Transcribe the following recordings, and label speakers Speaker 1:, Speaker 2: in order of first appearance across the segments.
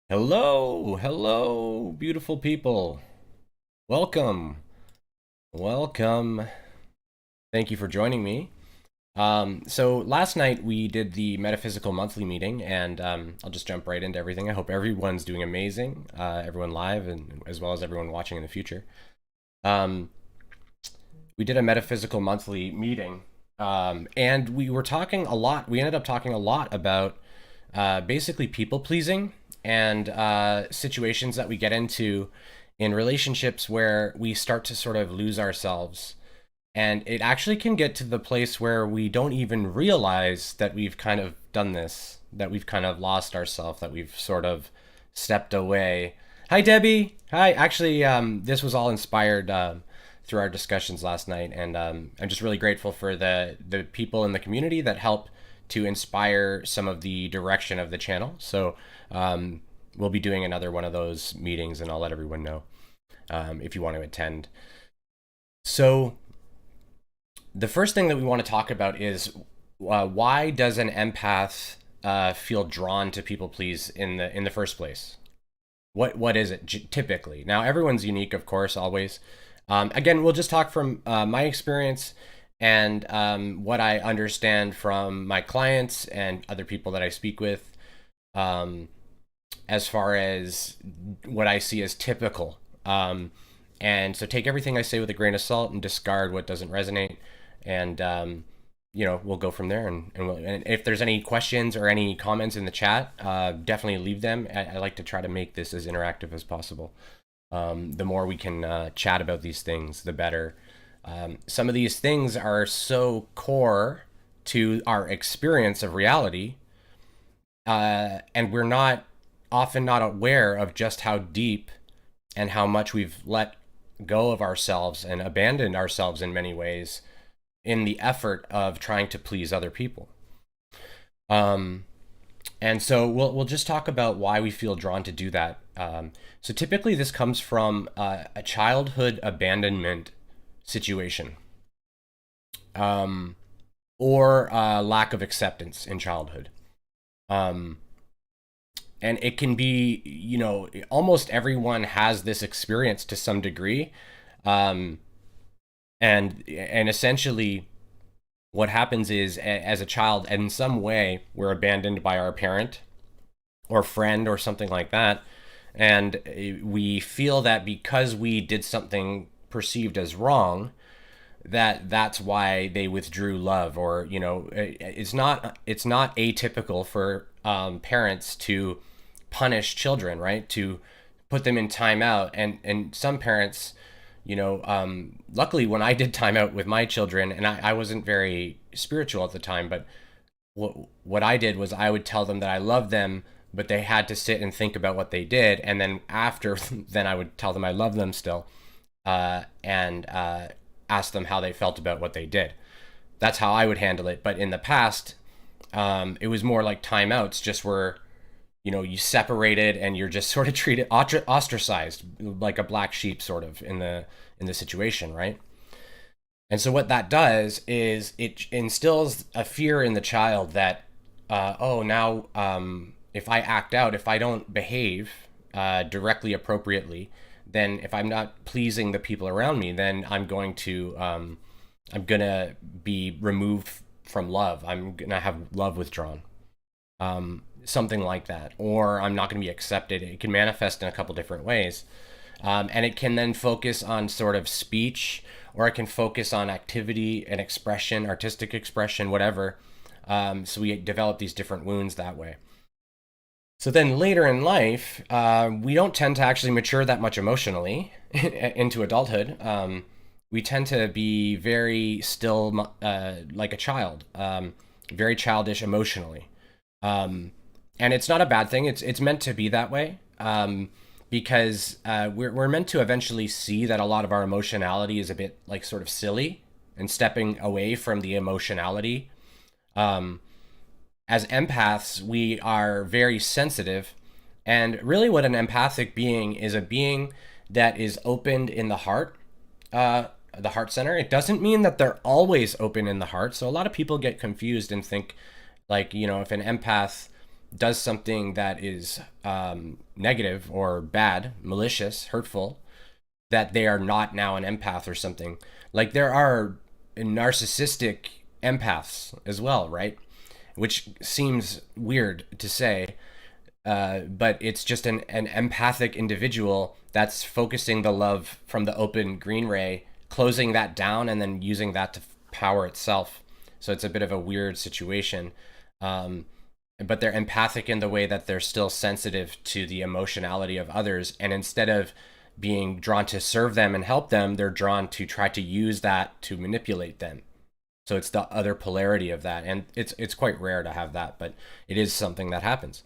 Speaker 1: Hello, beautiful people. Welcome, welcome. Thank you for joining me. So last night we did the Metaphysical Monthly meeting, and I'll just jump right into everything. I hope everyone's doing amazing, everyone live, and as well as everyone watching in the future. Um, we did a Metaphysical Monthly meeting, and we were talking a lot. We ended up talking a lot about basically people pleasing and situations that we get into in relationships where we start to sort of lose ourselves. And it actually can get to the place where we don't even realize that we've kind of done this, that we've kind of lost ourselves, that we've sort of stepped away. Hi, Debbie. Hi. Actually, this was all inspired through our discussions last night, and I'm just really grateful for the people in the community that help to inspire some of the direction of the channel. So we'll be doing another one of those meetings, and I'll let everyone know if you want to attend. So the first thing that we want to talk about is why does an empath feel drawn to people please in the first place? What is it typically? Now everyone's unique, of course, always. Again, we'll just talk from my experience and what I understand from my clients and other people that I speak with, as far as what I see as typical. And so take everything I say with a grain of salt and discard what doesn't resonate. And we'll go from there. And if there's any questions or any comments in the chat, definitely leave them. I like to try to make this as interactive as possible. The more we can chat about these things, the better. Some of these things are so core to our experience of reality, and we're often not aware of just how deep and how much we've let go of ourselves and abandoned ourselves in many ways in the effort of trying to please other people. And so we'll just talk about why we feel drawn to do that. So typically this comes from a childhood abandonment situation, or lack of acceptance in childhood. And it can be, almost everyone has this experience to some degree. And essentially what happens is, as a child, in some way we're abandoned by our parent or friend or something like that, and we feel that because we did something perceived as wrong, that's why they withdrew love. Or it's not atypical for parents to punish children, right? To put them in timeout. And some parents, luckily when I did timeout with my children, and I wasn't very spiritual at the time, but what I did was I would tell them that I loved them, but they had to sit and think about what they did. And then after, then I would tell them I love them still, and ask them how they felt about what they did. That's how I would handle it. But in the past, it was more like timeouts, just where, you separated and you're just sort of treated ostracized, like a black sheep sort of in the situation, right? And so what that does is it instills a fear in the child that, now if I act out, if I don't behave directly appropriately, then if I'm not pleasing the people around me, then I'm gonna be removed from love. I'm gonna have love withdrawn, something like that, or I'm not gonna be accepted. It can manifest in a couple different ways, and it can then focus on sort of speech, or it can focus on activity and expression, artistic expression, whatever. So we develop these different wounds that way. So then later in life, we don't tend to actually mature that much emotionally into adulthood. We tend to be very still, like a child, very childish emotionally. And it's not a bad thing. It's meant to be that way, because we're meant to eventually see that a lot of our emotionality is a bit like sort of silly, and stepping away from the emotionality. As empaths, we are very sensitive. And really what an empathic being is, a being that is opened in the heart, the heart center. It doesn't mean that they're always open in the heart. So a lot of people get confused and think, like, if an empath does something that is negative or bad, malicious, hurtful, that they are not now an empath or something. Like there are narcissistic empaths as well, right? Which seems weird to say, but it's just an empathic individual that's focusing the love from the open green ray, closing that down, and then using that to power itself. So it's a bit of a weird situation. But they're empathic in the way that they're still sensitive to the emotionality of others. And instead of being drawn to serve them and help them, they're drawn to try to use that to manipulate them. So it's the other polarity of that. And it's quite rare to have that, but it is something that happens.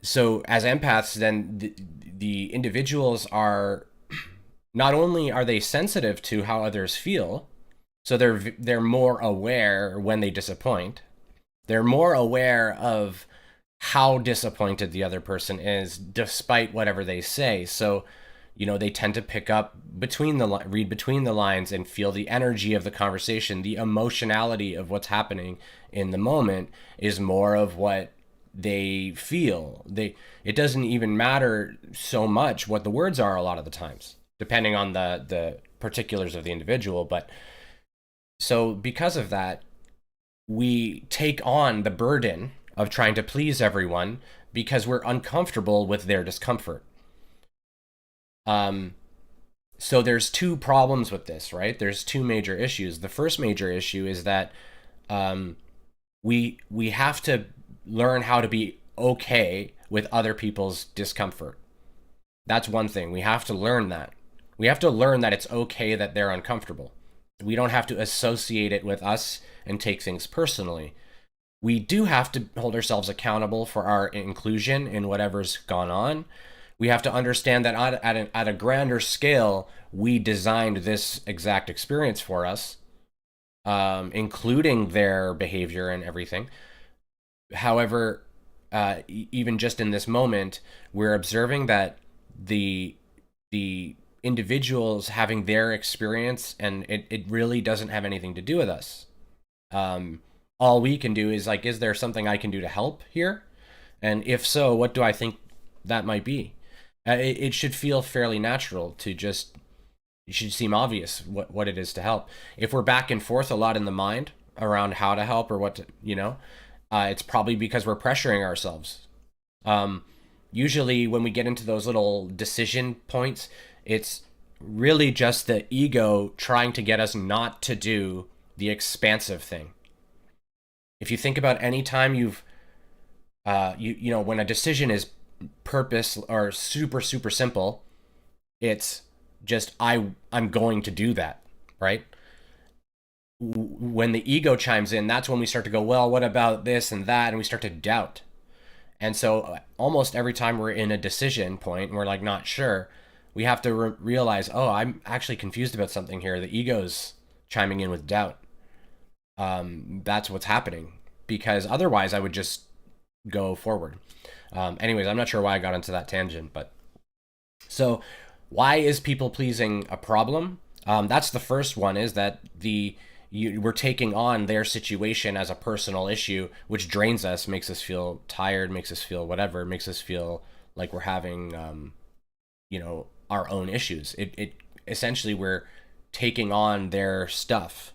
Speaker 1: So as empaths, then the individuals are, not only are they sensitive to how others feel, so they're more aware when they disappoint. They're more aware of how disappointed the other person is, despite whatever they say. So, they tend to pick up read between the lines and feel the energy of the conversation. The emotionality of what's happening in the moment is more of what they feel. It doesn't even matter so much what the words are a lot of the times, depending on the particulars of the individual. But so because of that, we take on the burden of trying to please everyone because we're uncomfortable with their discomfort. So there's two problems with this, right? There's two major issues. The first major issue is that we have to learn how to be okay with other people's discomfort. That's one thing. We have to learn that. We have to learn that it's okay that they're uncomfortable. We don't have to associate it with us and take things personally. We do have to hold ourselves accountable for our inclusion in whatever's gone on. We have to understand that at a grander scale, we designed this exact experience for us, including their behavior and everything. However, even just in this moment, we're observing that the individuals having their experience, and it really doesn't have anything to do with us. All we can do is is there something I can do to help here? And if so, what do I think that might be? It should feel fairly natural to just, it should seem obvious what it is to help. If we're back and forth a lot in the mind around how to help or what to, it's probably because we're pressuring ourselves. Usually when we get into those little decision points, it's really just the ego trying to get us not to do the expansive thing. If you think about any time you've, when a decision is purpose or super, super simple, it's just, I'm going to do that, right? When the ego chimes in, that's when we start to go, well, what about this and that? And we start to doubt. And so almost every time we're in a decision point and we're not sure, we have to realize, oh, I'm actually confused about something here. The ego's chiming in with doubt. That's what's happening, because otherwise I would just go forward. Anyways, I'm not sure why I got into that tangent, but so why is people pleasing a problem? That's the first one, is that we're taking on their situation as a personal issue, which drains us, makes us feel tired, makes us feel whatever, makes us feel like we're having, our own issues. It essentially, we're taking on their stuff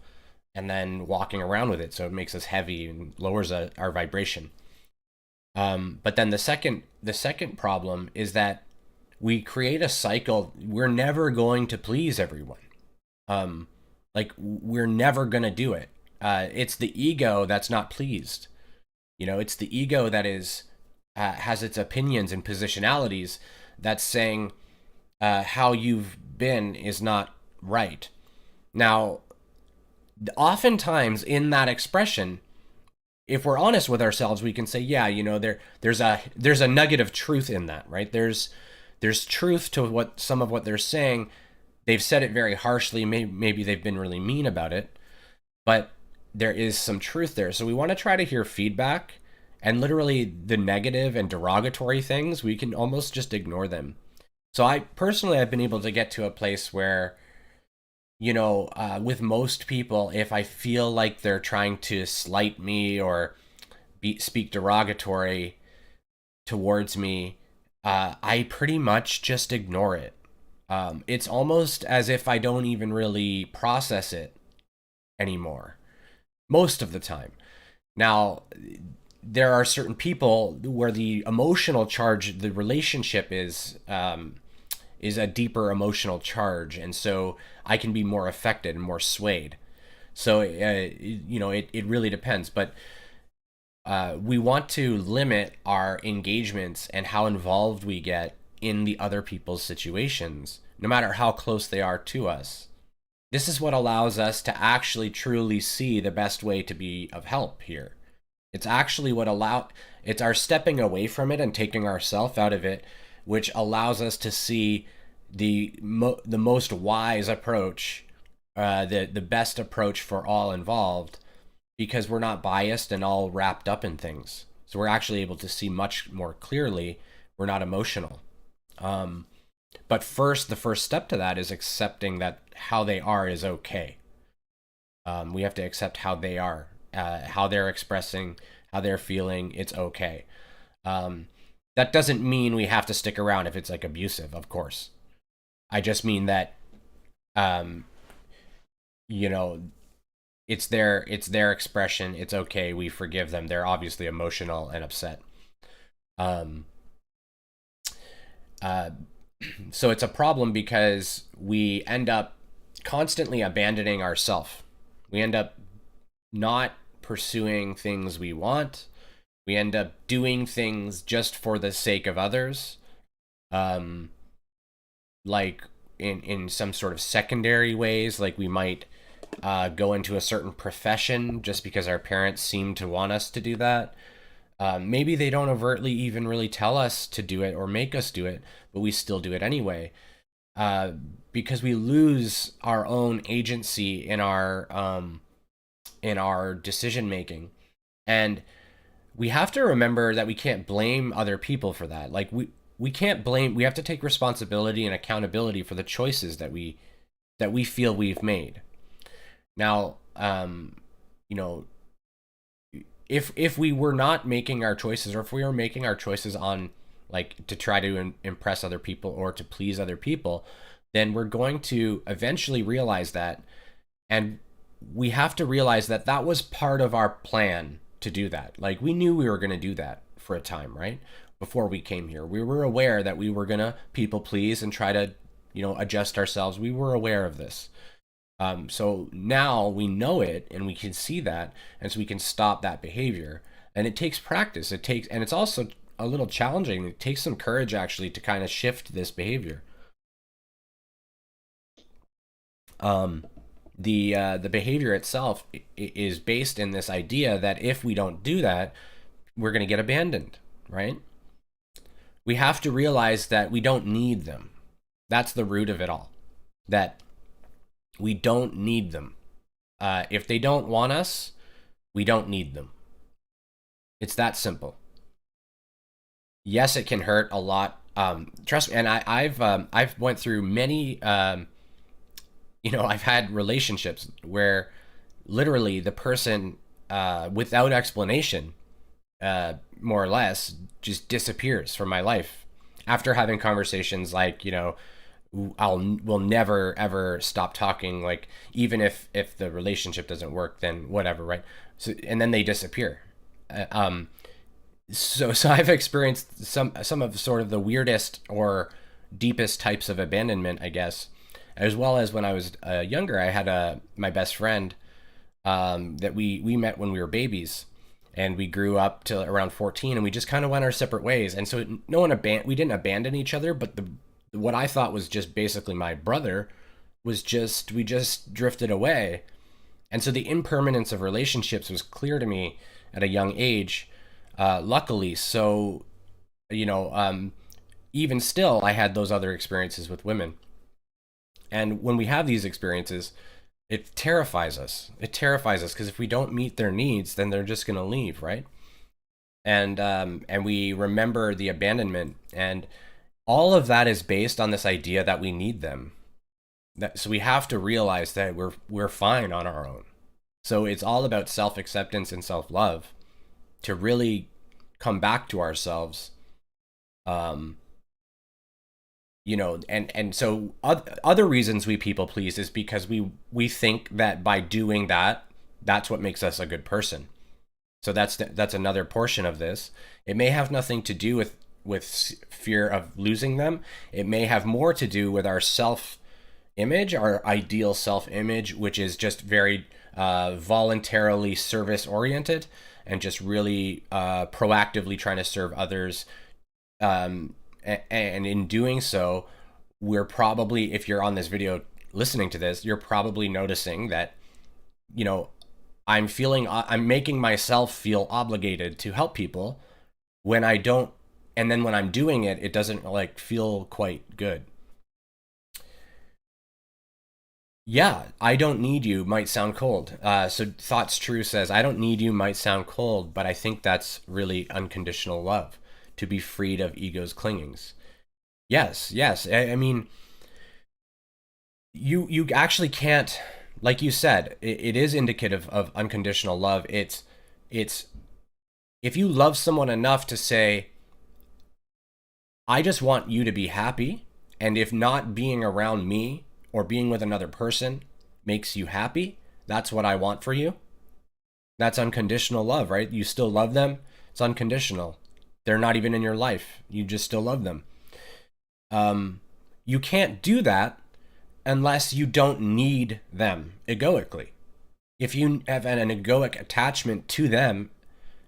Speaker 1: and then walking around with it. So it makes us heavy and lowers our vibration. But then the second problem is that we create a cycle. We're never going to please everyone. We're never going to do it. It's the ego that's not pleased. It's the ego that has its opinions and positionalities that's saying how you've been is not right. Now, oftentimes in that expression, if we're honest with ourselves, we can say, yeah, there's a nugget of truth in that, right? There's truth to some of what they're saying. They've said it very harshly. Maybe they've been really mean about it, but there is some truth there. So we want to try to hear feedback, and literally the negative and derogatory things, we can almost just ignore them. So I've been able to get to a place where, with most people, if I feel like they're trying to slight me or speak derogatory towards me, I pretty much just ignore it. It's almost as if I don't even really process it anymore, most of the time. Now, there are certain people where the emotional charge, the relationship is a deeper emotional charge, and so I can be more affected and more swayed. So it really depends, but we want to limit our engagements and how involved we get in the other people's situations, no matter how close they are to us. This is what allows us to actually truly see the best way to be of help here. It's actually it's our stepping away from it and taking ourself out of it, which allows us to see the most wise approach, the best approach for all involved, because we're not biased and all wrapped up in things. So we're actually able to see much more clearly. We're not emotional. But the first step to that is accepting that how they are is okay. We have to accept how they are, how they're expressing, how they're feeling. It's okay. That doesn't mean we have to stick around if it's like abusive, of course. I just mean that, you know, it's their expression. It's okay. We forgive them. They're obviously emotional and upset. Um, so it's a problem because we end up constantly abandoning ourselves. We end up not pursuing things we want. We end up doing things just for the sake of others. Like in some sort of secondary ways, like we might go into a certain profession just because our parents seem to want us to do that. Maybe they don't overtly even really tell us to do it or make us do it, but we still do it anyway, because we lose our own agency in our decision making. And we have to remember that we can't blame other people for that. Like we can't blame. We have to take responsibility and accountability for the choices that we feel we've made. Now, you know, if we were not making our choices, or if we were making our choices on like to try to impress other people or to please other people, then we're going to eventually realize that, and we have to realize that that was part of our plan to do that. Like we knew we were going to do that for a time, right? Before we came here, we were aware that we were going to people please and try to, adjust ourselves. We were aware of this. So now we know it and we can see that, and so we can stop that behavior. And it takes practice. And it's also a little challenging. It takes some courage actually to kind of shift this behavior. The behavior itself is based in this idea that if we don't do that, we're going to get abandoned, right? We have to realize that we don't need them. That's the root of it all. That we don't need them. If they don't want us, we don't need them. It's that simple. Yes, it can hurt a lot. Trust me, and I've went through many. I've had relationships where literally the person, without explanation, more or less, just disappears from my life after having conversations like, we'll never ever stop talking. Like even if the relationship doesn't work, then whatever, right? So and then they disappear. So I've experienced some of sort of the weirdest or deepest types of abandonment, I guess, as well as when I was younger. I had my best friend that we met when we were babies, and we grew up till around 14, and we just kind of went our separate ways. And so we didn't abandon each other, but what I thought was just basically my brother we just drifted away. And so the impermanence of relationships was clear to me at a young age, luckily. So, even still, I had those other experiences with women. And when we have these experiences, it terrifies us. It terrifies us because if we don't meet their needs, then they're just going to leave, right? And we remember the abandonment, and all of that is based on this idea that we need them. So we have to realize that we're fine on our own. So it's all about self-acceptance and self-love. to really come back to ourselves. You know, and so other reasons we people please is because we think that by doing that, that's what makes us a good person. So that's another portion of this. It may have nothing to do with fear of losing them. It may have more to do with our self image, our ideal self image, which is just very voluntarily service oriented and just really proactively trying to serve others. And in doing so, we're probably, if you're on this video listening to this, you're probably noticing that, you know, I'm making myself feel obligated to help people when I don't, and then when I'm doing it, it doesn't like feel quite good. Yeah, I don't need you might sound cold. So Thoughts True says, I don't need you might sound cold, but I think that's really unconditional love, to be freed of ego's clingings. Yes, yes. I mean, you actually can't, like you said, it is indicative of unconditional love. It's if you love someone enough to say, I just want you to be happy, and if not being around me or being with another person makes you happy, that's what I want for you. That's unconditional love, right? You still love them. It's unconditional. They're not even in your life. You just still love them. You can't do that unless you don't need them egoically. If you have an egoic attachment to them,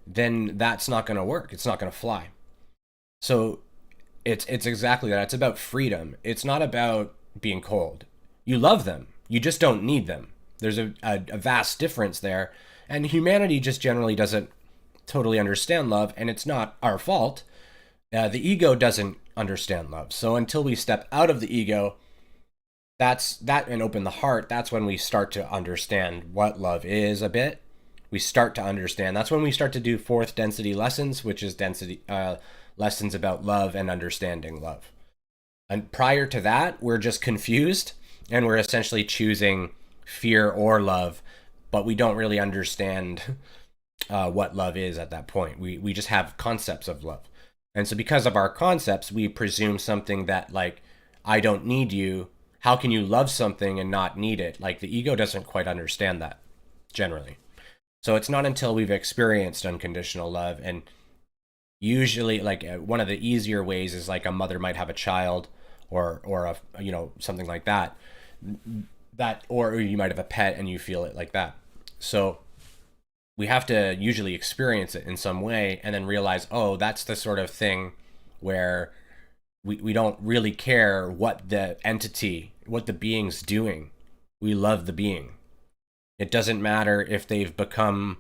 Speaker 1: then that's not going to work. It's not going to fly. So it's exactly that. It's about freedom. It's not about being cold. You love them. You just don't need them. There's a vast difference there. And humanity just generally doesn't totally understand love, and it's not our fault. The ego doesn't understand love. So until we step out of the ego, and open the heart, that's when we start to understand what love is a bit. We start to understand. That's when we start to do fourth density lessons, which is density lessons about love and understanding love. And prior to that, we're just confused, and we're essentially choosing fear or love, but we don't really understand what love is at that point. We just have concepts of love. And so because of our concepts, we presume something that, like, I don't need you. How can you love something and not need it? Like, the ego doesn't quite understand that, generally. So it's not until we've experienced unconditional love, and usually, like, one of the easier ways is like a mother might have a child, or a, you know, something like that, or you might have a pet and you feel it like that. So we have to usually experience it in some way and then realize, oh, that's the sort of thing where we don't really care what the entity, what the being's doing. We love the being. It doesn't matter if they've become,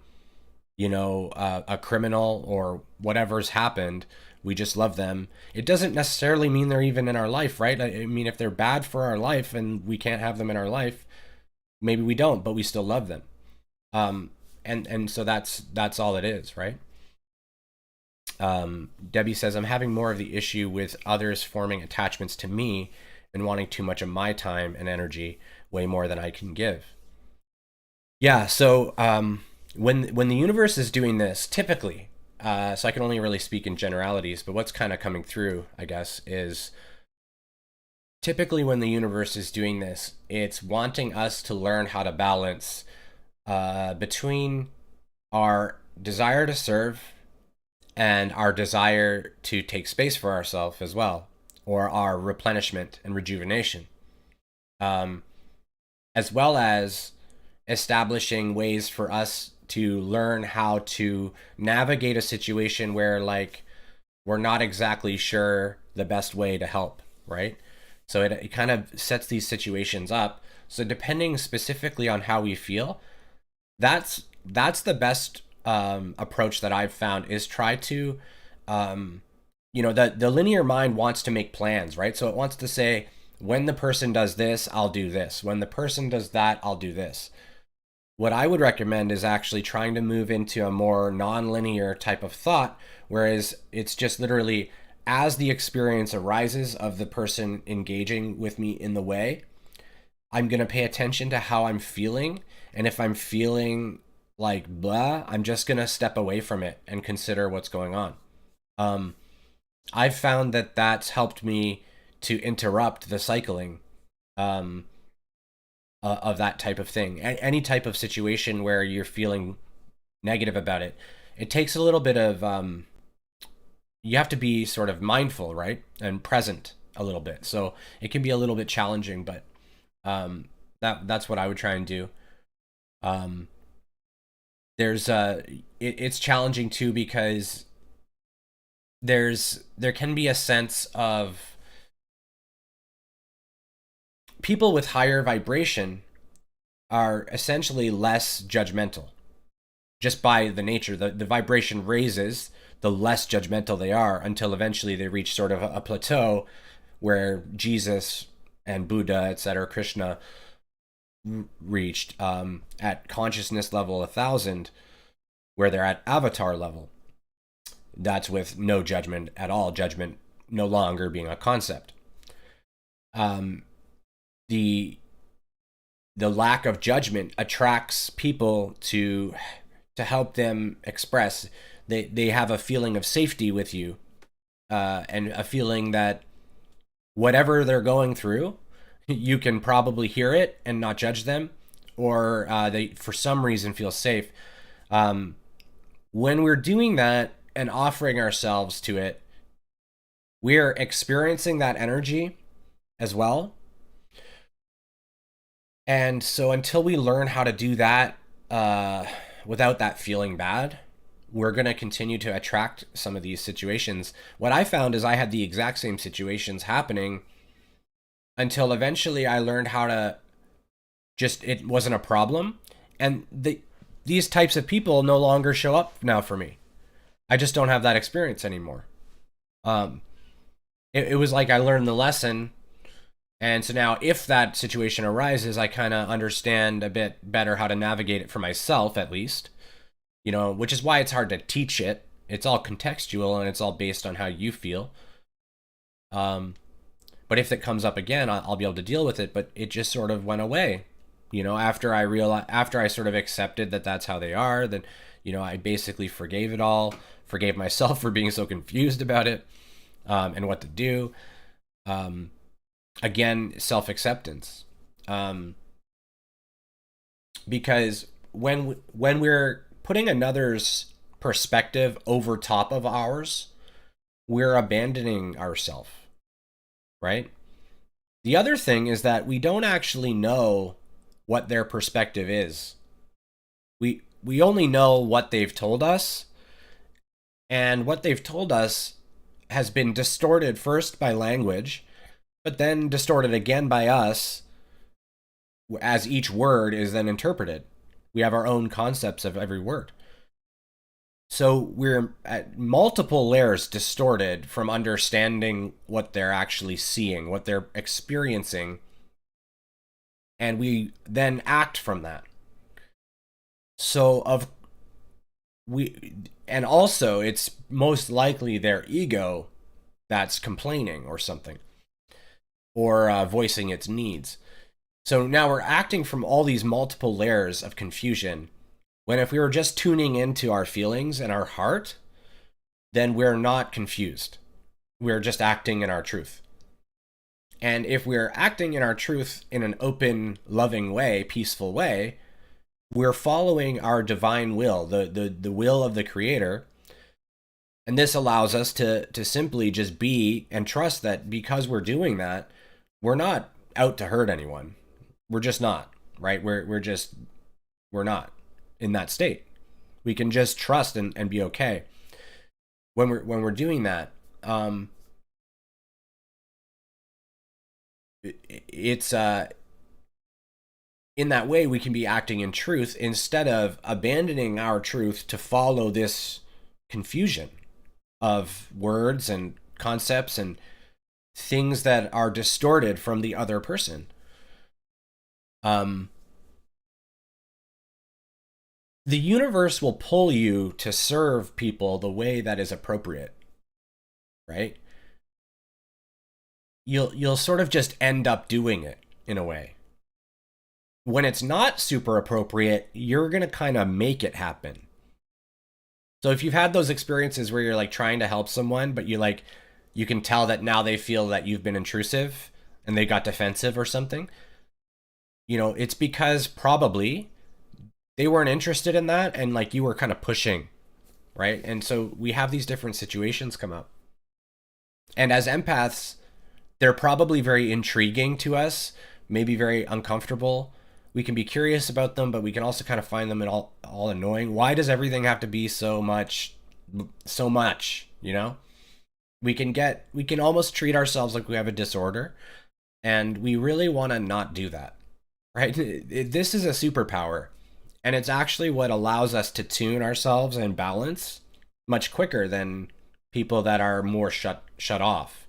Speaker 1: you know, a criminal or whatever's happened. We just love them. It doesn't necessarily mean they're even in our life, right? I mean, if they're bad for our life and we can't have them in our life, maybe we don't, but we still love them. And so that's all it is, right? Debbie says, I'm having more of the issue with others forming attachments to me and wanting too much of my time and energy, way more than I can give. Yeah, so when the universe is doing this, typically, so I can only really speak in generalities, but what's kind of coming through, I guess, is typically when the universe is doing this, it's wanting us to learn how to balance between our desire to serve and our desire to take space for ourselves as well, or our replenishment and rejuvenation, as well as establishing ways for us to learn how to navigate a situation where, like, we're not exactly sure the best way to help, right? So it kind of sets these situations up. So depending specifically on how we feel, that's the best approach that I've found, is try to, you know, the linear mind wants to make plans, right? So it wants to say, when the person does this, I'll do this. When the person does that, I'll do this. What I would recommend is actually trying to move into a more non-linear type of thought, whereas it's just literally, as the experience arises of the person engaging with me in the way, I'm going to pay attention to how I'm feeling. And if I'm feeling like blah, I'm just gonna step away from it and consider what's going on. Um, I've found that that's helped me to interrupt the cycling um, of that type of thing. Any type of situation where you're feeling negative about it, it takes a little bit of you have to be sort of mindful, right, and present a little bit. So it can be a little bit challenging, but that's what I would try and do. Um, there's it's challenging too because there can be a sense of people with higher vibration are essentially less judgmental just by the nature. The vibration raises, the less judgmental they are until eventually they reach sort of a plateau where Jesus and Buddha, etc., Krishna reached at consciousness level 1,000, where they're at avatar level. That's with no judgment at all, judgment no longer being a concept. The lack of judgment attracts people to help them express. They have a feeling of safety with you, and a feeling that whatever they're going through, you can probably hear it and not judge them, or they for some reason feel safe. When we're doing that and offering ourselves to it, we're experiencing that energy as well. And so until we learn how to do that without that feeling bad, we're going to continue to attract some of these situations. What I found is I had the exact same situations happening until eventually I learned how to just, it wasn't a problem. And these types of people no longer show up now for me. I just don't have that experience anymore. It was like I learned the lesson. And so now if that situation arises, I kind of understand a bit better how to navigate it for myself, at least. You know, which is why it's hard to teach it. It's all contextual and it's all based on how you feel. But if it comes up again, I'll be able to deal with it. But it just sort of went away. You know, after I sort of accepted that that's how they are, then, you know, I basically forgave it all, forgave myself for being so confused about it, and what to do. Again, self-acceptance. Because when we're putting another's perspective over top of ours, we're abandoning ourselves, right? The other thing is that we don't actually know what their perspective is. We only know what they've told us, and what they've told us has been distorted first by language, but then distorted again by us as each word is then interpreted. We have our own concepts of every word. So we're at multiple layers distorted from understanding what they're actually seeing, what they're experiencing, and we then act from that. So and also it's most likely their ego that's complaining or something, or voicing its needs. So now we're acting from all these multiple layers of confusion, when if we were just tuning into our feelings and our heart, then we're not confused. We're just acting in our truth. And if we're acting in our truth in an open, loving way, peaceful way, we're following our divine will, the will of the Creator. And this allows us to simply just be and trust that because we're doing that, we're not out to hurt anyone. We're just not, right? We're not in that state. We can just trust and be okay. When we're doing that, it's in that way we can be acting in truth instead of abandoning our truth to follow this confusion of words and concepts and things that are distorted from the other person. The universe will pull you to serve people the way that is appropriate, right? You'll sort of just end up doing it in a way. when it's not super appropriate, you're going to kind of make it happen. So if you've had those experiences where you're like trying to help someone, but you can tell that now they feel that you've been intrusive and they got defensive or something, it's because probably they weren't interested in that and like you were kind of pushing, right? And so we have these different situations come up. And as empaths, they're probably very intriguing to us, maybe very uncomfortable. We can be curious about them, but we can also kind of find them all annoying. Why does everything have to be so much, so much? We can almost treat ourselves like we have a disorder, and we really want to not do that, right? This is a superpower, and it's actually what allows us to tune ourselves and balance much quicker than people that are more shut off.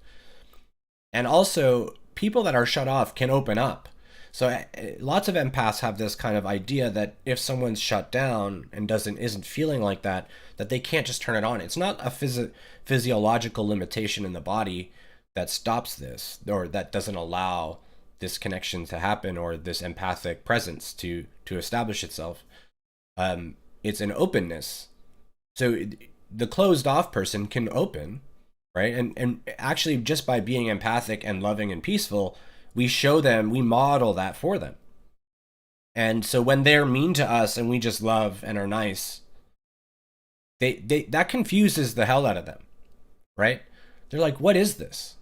Speaker 1: And also, people that are shut off can open up. So lots of empaths have this kind of idea that if someone's shut down and isn't feeling like that, that they can't just turn it on. It's not a physiological limitation in the body that stops this, or that doesn't allow this connection to happen, or this empathic presence to establish itself. It's an openness. So the closed off person can open, right? And actually, just by being empathic and loving and peaceful, we model that for them. And so when they're mean to us and we just love and are nice, that confuses the hell out of them, right? They're like, what is this?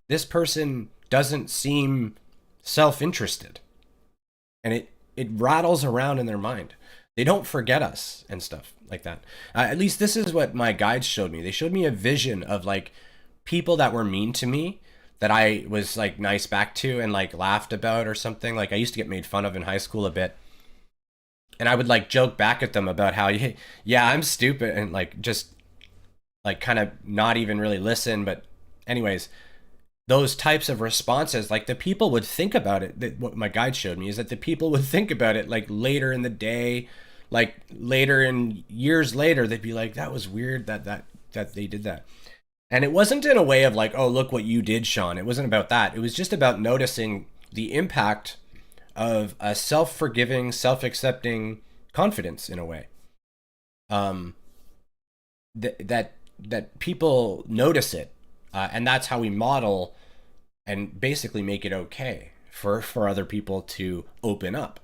Speaker 1: This person doesn't seem self-interested. And it rattles around in their mind. They don't forget us and stuff like that. At least this is what my guides showed me. They showed me a vision of like people that were mean to me that I was like nice back to and like laughed about or something. Like I used to get made fun of in high school a bit. And I would like joke back at them about how, yeah, I'm stupid, and like just like kind of not even really listen. But anyways, those types of responses, like the people would think about it. What my guide showed me is that the people would think about it like later in the day, like later in years later, they'd be like, that was weird that they did that. And it wasn't in a way of like, oh, look what you did, Sean. It wasn't about that. It was just about noticing the impact of a self-forgiving, self-accepting confidence in a way. That people notice it, and that's how we model and basically make it okay for other people to open up.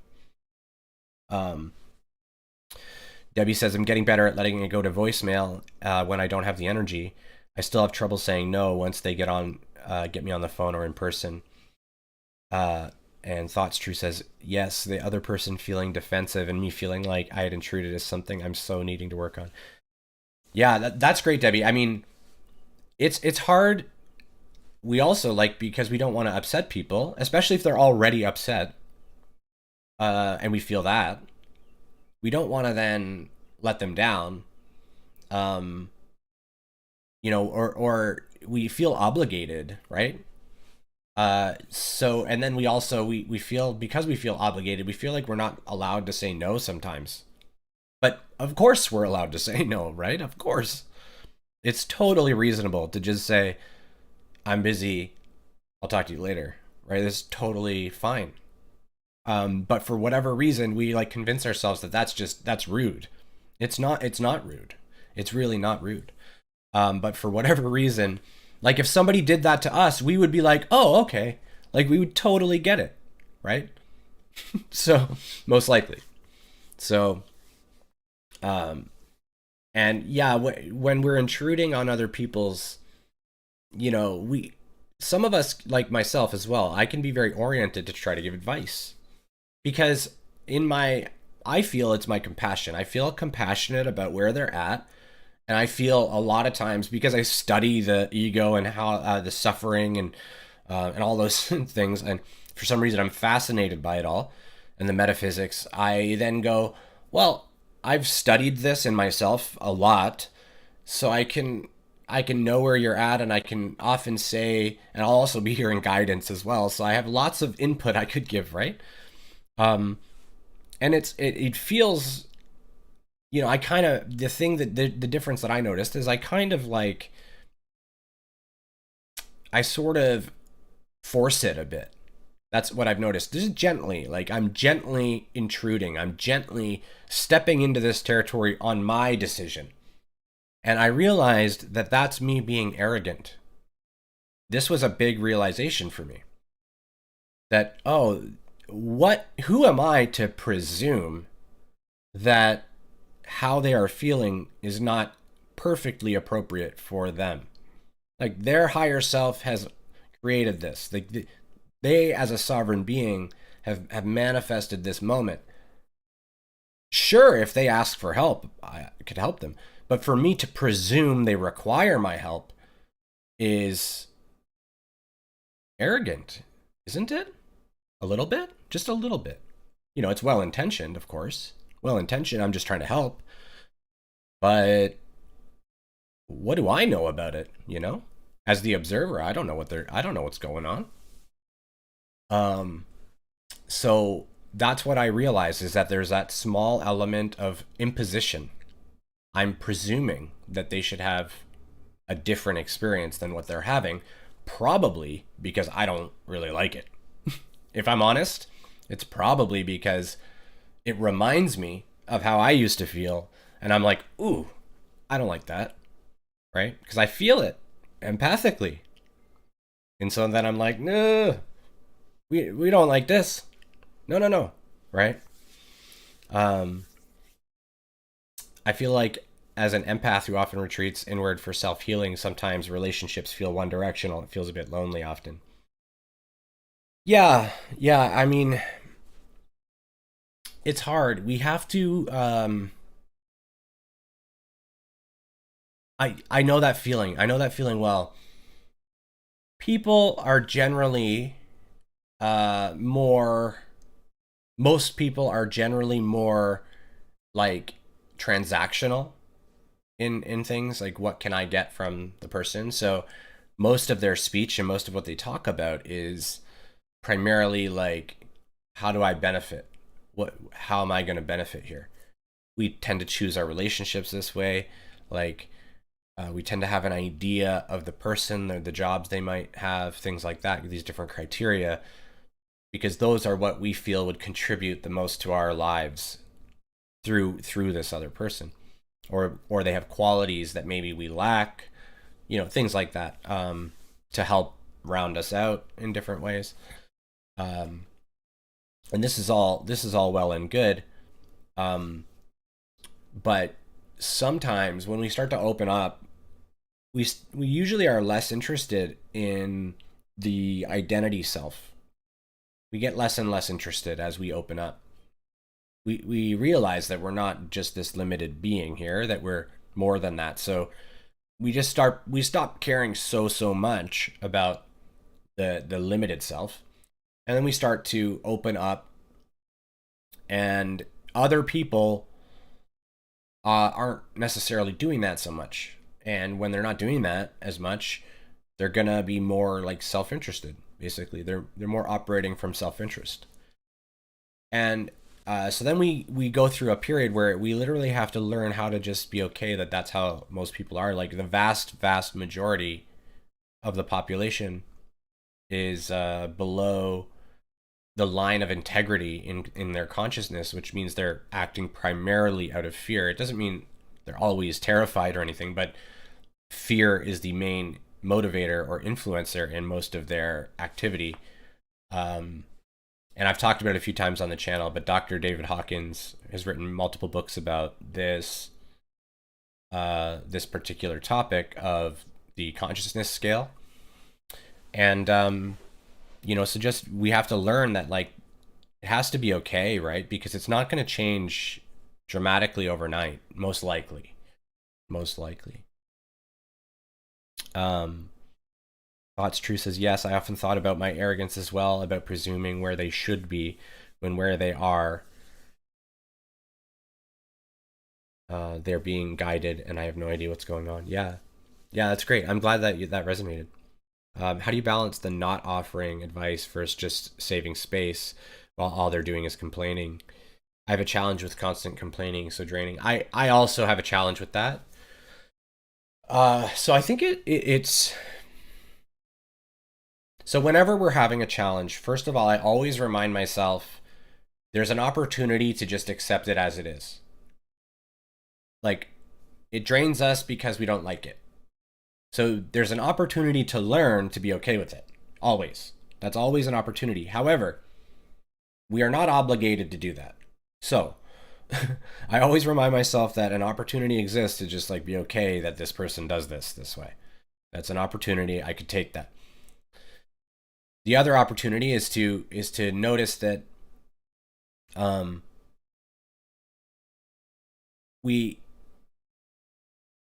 Speaker 1: Debbie says, I'm getting better at letting it go to voicemail when I don't have the energy. I still have trouble saying no once they get me on the phone or in person. And Thoughts True says, yes, the other person feeling defensive and me feeling like I had intruded is something I'm so needing to work on. Yeah, that's great, Debbie. I mean, it's hard. We also because we don't want to upset people, especially if they're already upset, and we feel that. We don't want to then let them down. Or we feel obligated, right? So, and then we also, we feel, because we feel obligated, we feel like we're not allowed to say no sometimes. But of course we're allowed to say no, right? Of course. It's totally reasonable to just say, I'm busy, I'll talk to you later, right? It's totally fine. But for whatever reason, we convince ourselves that that's rude. It's not rude. It's really not rude. But for whatever reason, if somebody did that to us, we would be like, oh, okay. We would totally get it, right? So, most likely. So, and yeah, when we're intruding on other people's, some of us, like myself as well, I can be very oriented to try to give advice. Because I feel it's my compassion. I feel compassionate about where they're at. And I feel a lot of times, because I study the ego and how the suffering and all those things, and for some reason I'm fascinated by it all and the metaphysics, I then go, well, I've studied this in myself a lot, so I can know where you're at, and I can often say, and I'll also be hearing guidance as well, so I have lots of input I could give, right? And it feels, I kind of, the thing that the difference that I noticed is I kind of I sort of force it a bit. That's what I've noticed. Just gently, like I'm gently intruding. I'm gently stepping into this territory on my decision. And I realized that that's me being arrogant. This was a big realization for me. That, oh, who am I to presume that how they are feeling is not perfectly appropriate for them? Like their higher self has created this. Like they, as a sovereign being, have manifested this moment. Sure, if they ask for help, I could help them. But for me to presume they require my help is arrogant, isn't it? A little bit? Just a little bit. You know, it's well intentioned, of course. Well intentioned, I'm just trying to help. But what do I know about it, you know? As the observer, I don't know what's going on. So that's what I realize, is that there's that small element of imposition. I'm presuming that they should have a different experience than what they're having, probably because I don't really like it. If I'm honest, it's probably because it reminds me of how I used to feel, and I'm like, ooh, I don't like that, right? Because I feel it empathically. And so then I'm like, no, we don't like this. No, right? Um, I feel like as an empath who often retreats inward for self-healing, sometimes relationships feel one directional. It feels a bit lonely often. Yeah, I mean, it's hard. We have to I know that feeling. I know that feeling well. People are generally more most people are generally more like transactional in things, like what can I get from the person. So most of their speech and most of what they talk about is primarily like, how do I benefit? How am I going to benefit here? We tend to choose our relationships this way. Like we tend to have an idea of the person, the jobs they might have, things like that, these different criteria, because those are what we feel would contribute the most to our lives through this other person, or they have qualities that maybe we lack, you know, things like that, to help round us out in different ways. Um, and this is all well and good, um, but sometimes when we start to open up, we usually are less interested in the identity self. We get less and less interested as we open up. We realize that we're not just this limited being here, that we're more than that. So we stop caring so much about the limited self, and then we start to open up, and other people aren't necessarily doing that so much. And when they're not doing that as much, they're gonna be more like self-interested. Basically, they're more operating from self-interest. And so then we go through a period where we literally have to learn how to just be okay that that's how most people are. Like the vast majority of the population is below the line of integrity in their consciousness, which means they're acting primarily out of fear. It doesn't mean they're always terrified or anything, but fear is the main motivator or influencer in most of their activity. And I've talked about it a few times on the channel, but Dr. David Hawkins has written multiple books about this this particular topic of the consciousness scale. And you know, so just we have to learn that, like, it has to be okay, right? Because it's not going to change dramatically overnight, most likely. Thoughts True says, yes, I often thought about my arrogance as well, about presuming where they should be when where they are, they're being guided and I have no idea what's going on. Yeah, that's great. I'm glad that that resonated. How do you balance the not offering advice versus just saving space while all they're doing is complaining? I have a challenge with constant complaining, so draining. I also have a challenge with that. So I think it's So whenever we're having a challenge, first of all, I always remind myself there's an opportunity to just accept it as it is. Like, it drains us because we don't like it. So there's an opportunity to learn to be okay with it. Always. That's always an opportunity. However, we are not obligated to do that. So I always remind myself that an opportunity exists to just like be okay that this person does this way. That's an opportunity. I could take that. The other opportunity is to notice that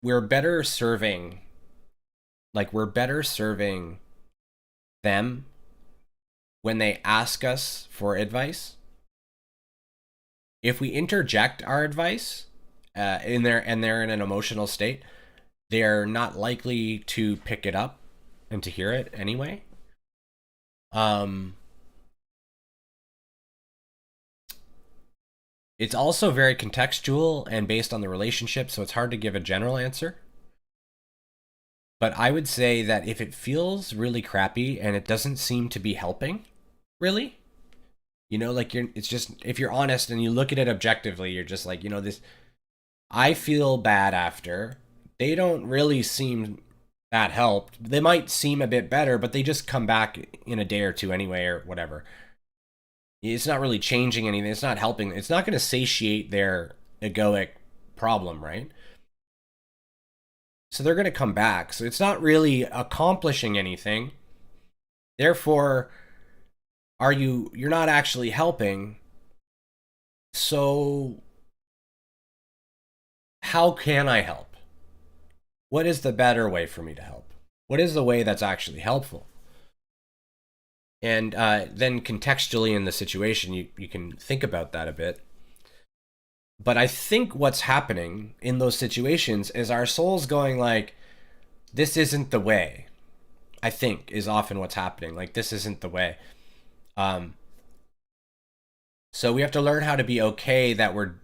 Speaker 1: we're better serving, like we're better serving them when they ask us for advice. If we interject our advice and they're in an emotional state, they're not likely to pick it up and to hear it anyway. It's also very contextual and based on the relationship, so it's hard to give a general answer. But I would say that if it feels really crappy and it doesn't seem to be helping, really, like it's just, if you're honest and you look at it objectively, you're just like, this, I feel bad after. They don't really seem that helped. They might seem a bit better, but they just come back in a day or two anyway, or whatever. It's not really changing anything. It's not helping. It's not going to satiate their egoic problem, right? So they're going to come back. So it's not really accomplishing anything. Therefore, you're not actually helping. So how can I help? What is the better way for me to help? What is the way that's actually helpful? And then contextually in the situation, you can think about that a bit. But I think what's happening in those situations is our soul's going like, this isn't the way. I think is often what's happening. Like, this isn't the way. So we have to learn how to be okay that we're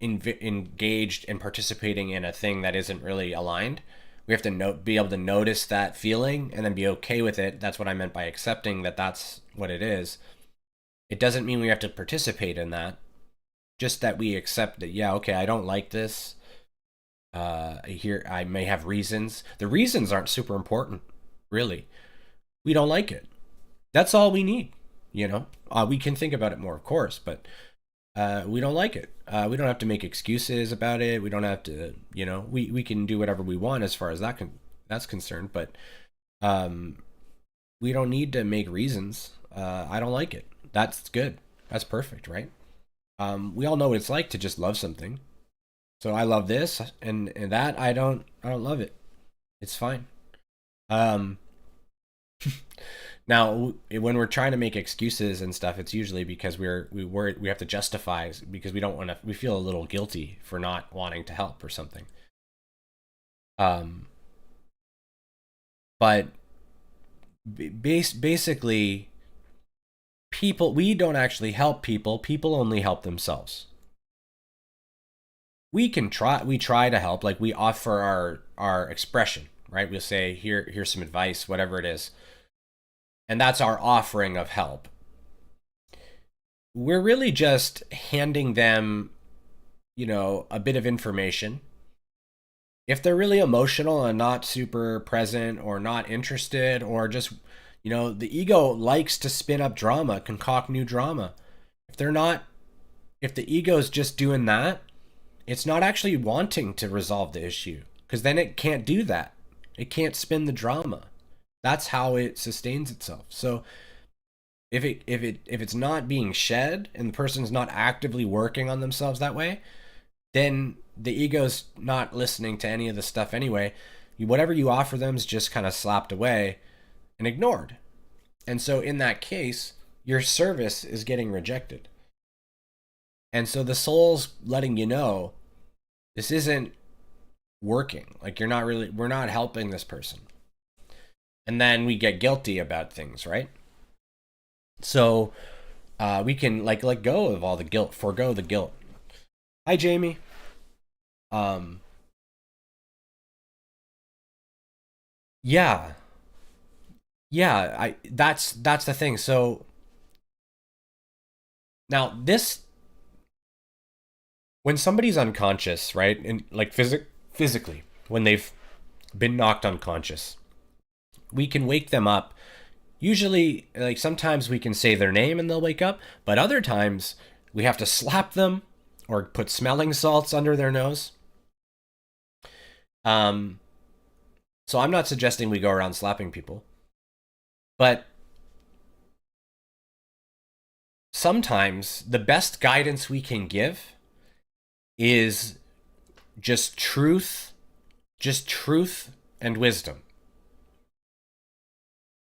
Speaker 1: engaged and participating in a thing that isn't really aligned. We have to be able to notice that feeling and then be okay with it. That's what I meant by accepting that that's what it is. It doesn't mean we have to participate in that. Just that we accept that, yeah, okay, I don't like this. Here, I may have reasons. The reasons aren't super important, really. We don't like it. That's all we need, We can think about it more, of course, but we don't like it. We don't have to make excuses about it. We don't have to, we can do whatever we want as far as that's concerned, but we don't need to make reasons. I don't like it. That's good. That's perfect, right? We all know what it's like to just love something. So I love this and that I don't love it. It's fine. Now, when we're trying to make excuses and stuff, it's usually because we have to justify because we feel a little guilty for not wanting to help or something. But basically, we don't actually help people. People only help themselves. We try to help, like we offer our expression, right? We'll say, here's some advice, whatever it is. And that's our offering of help. We're really just handing them, a bit of information. If they're really emotional and not super present or not interested or just, the ego likes to spin up drama, concoct new drama. If the ego's just doing that, it's not actually wanting to resolve the issue because then it can't do that. It can't spin the drama. That's how it sustains itself. So if it's not being shed and the person's not actively working on themselves that way, then the ego's not listening to any of the stuff anyway. Whatever you offer them is just kind of slapped away and ignored. And so in that case, your service is getting rejected. And so the soul's letting you know this isn't working. Like we're not helping this person. And then we get guilty about things, right? So we can let go of all the guilt, forego the guilt. Hi, Jamie. Yeah. Yeah, that's the thing. So now this, when somebody's unconscious, right? And like physically, when they've been knocked unconscious, we can wake them up. Usually, like sometimes we can say their name and they'll wake up, but other times we have to slap them or put smelling salts under their nose. Um, so I'm not suggesting we go around slapping people, but sometimes the best guidance we can give is just truth and wisdom.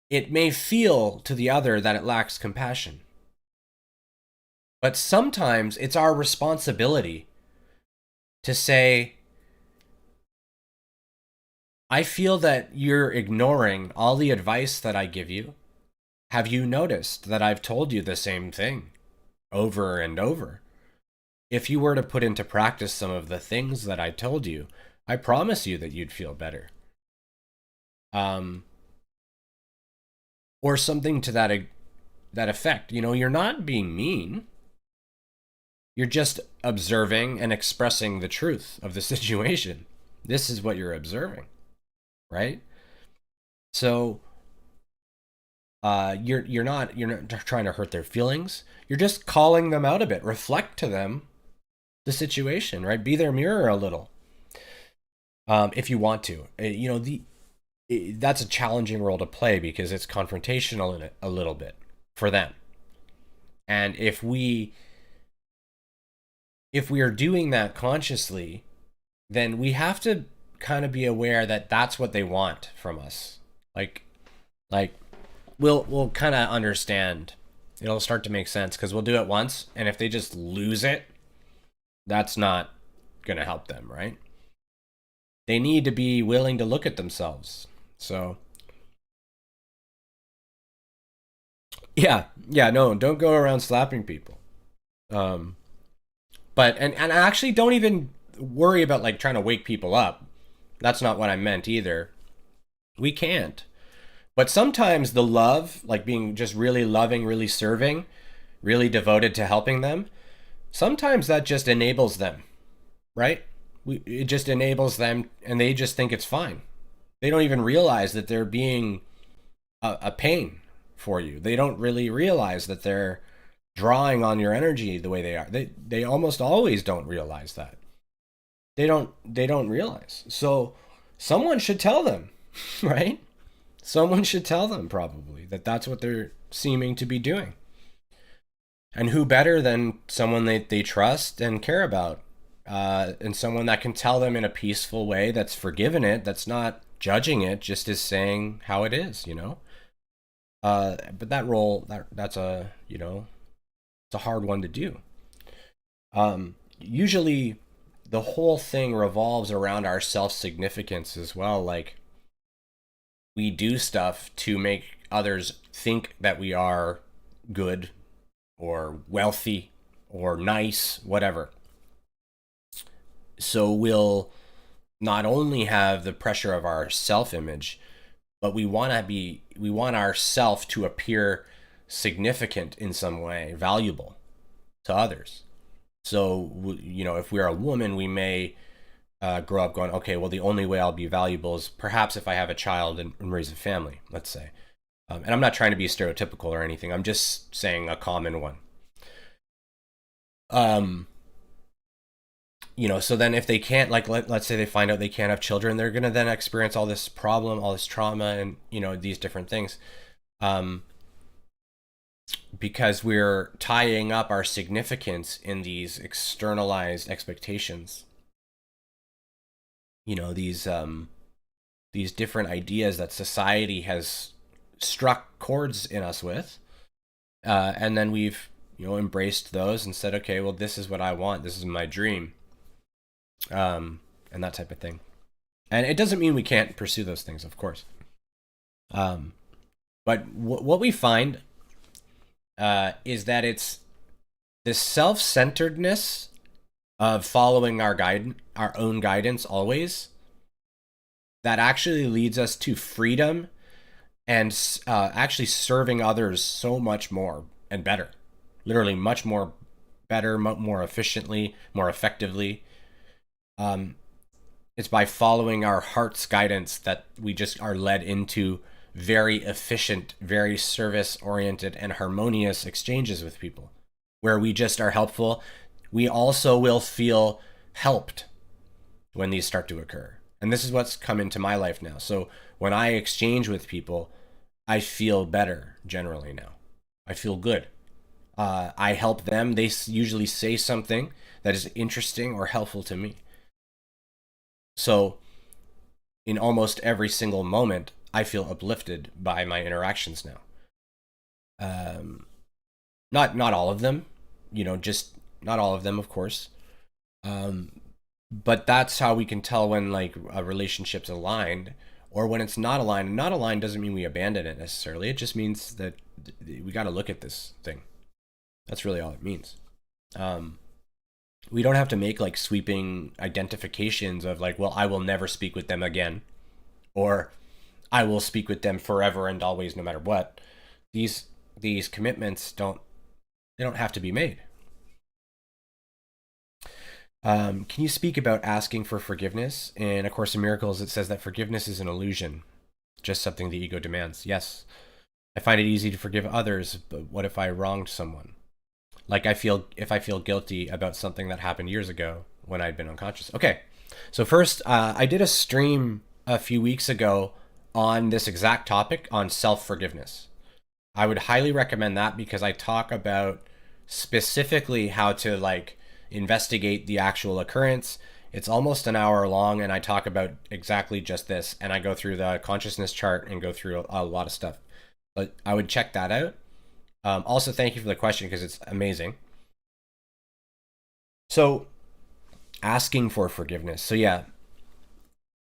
Speaker 1: It may feel to the other that it lacks compassion, but sometimes it's our responsibility to say, I feel that you're ignoring all the advice that I give you. Have you noticed that I've told you the same thing over and over? If you were to put into practice some of the things that I told you, I promise you that you'd feel better. Or something to that effect. You know, you're not being mean. You're just observing and expressing the truth of the situation. This is what you're observing, right? So you're not trying to hurt their feelings. You're just calling them out a bit. Reflect to them the situation, right? Be their mirror a little, if you want to. You know, that's a challenging role to play because it's confrontational in it a little bit for them. And if we are doing that consciously, then we have to kind of be aware that that's what they want from us. Like we'll kind of understand. It'll start to make sense because we'll do it once, and if they just lose it, that's not going to help them, right? They need to be willing to look at themselves. So yeah, no, don't go around slapping people. But and I actually don't even worry about like trying to wake people up. That's not what I meant either. We can't. But sometimes the love, like being just really loving, really serving, really devoted to helping them, sometimes that just enables them, right? It just enables them and they just think it's fine. They don't even realize that they're being a pain for you. They don't really realize that they're drawing on your energy the way they are. They almost always don't realize that. They don't realize. So someone should tell them, right? Someone should tell them probably that that's what they're seeming to be doing. And who better than someone they trust and care about, and someone that can tell them in a peaceful way that's forgiven it, that's not judging it, just is saying how it is, you know? But that role, that's a, you know, it's a hard one to do. Usually the whole thing revolves around our self-significance as well. Like we do stuff to make others think that we are good or wealthy or nice, whatever. So we'll not only have the pressure of our self-image, but we want our self to appear significant in some way, valuable to others. So, you know, if we're a woman, we may grow up going, okay, well, the only way I'll be valuable is perhaps if I have a child and raise a family, let's say. And I'm not trying to be stereotypical or anything. I'm just saying a common one. You know, so then if they can't, like, let's say they find out they can't have children, they're going to then experience all this problem, all this trauma, and, you know, these different things. Because we're tying up our significance in these externalized expectations. You know, these different ideas that society has struck chords in us with, and then we've, you know, embraced those and said, okay, well, this is what I want, this is my dream, and that type of thing. And it doesn't mean we can't pursue those things, of course. But what we find is that it's this self-centeredness of following our own guidance always, that actually leads us to freedom and actually serving others so much more and better, literally much more better, more efficiently, more effectively. It's by following our heart's guidance that we just are led into very efficient, very service oriented and harmonious exchanges with people where we just are helpful. We also will feel helped when these start to occur. And this is what's come into my life now. So when I exchange with people, I feel better generally now. I feel good. I help them. They usually say something that is interesting or helpful to me. So in almost every single moment, I feel uplifted by my interactions now. Not all of them, just not all of them, of course. But that's how we can tell when like a relationship's aligned or when it's not aligned. And not aligned doesn't mean we abandon it necessarily. It just means that we got to look at this thing. That's really all it means. We don't have to make like sweeping identifications of like, well, I will never speak with them again, or I will speak with them forever and always, no matter what. These commitments don't have to be made. Can you speak about asking for forgiveness? In A Course in Miracles, it says that forgiveness is an illusion, just something the ego demands. Yes, I find it easy to forgive others, but what if I wronged someone? Like if I feel guilty about something that happened years ago when I'd been unconscious. Okay, so first, I did a stream a few weeks ago on this exact topic on self-forgiveness. I would highly recommend that because I talk about specifically how to like investigate the actual occurrence. It's almost an hour long and I talk about exactly just this, and I go through the consciousness chart and go through a lot of stuff. But I would check that out. Also, thank you for the question because it's amazing. So, asking for forgiveness. So yeah,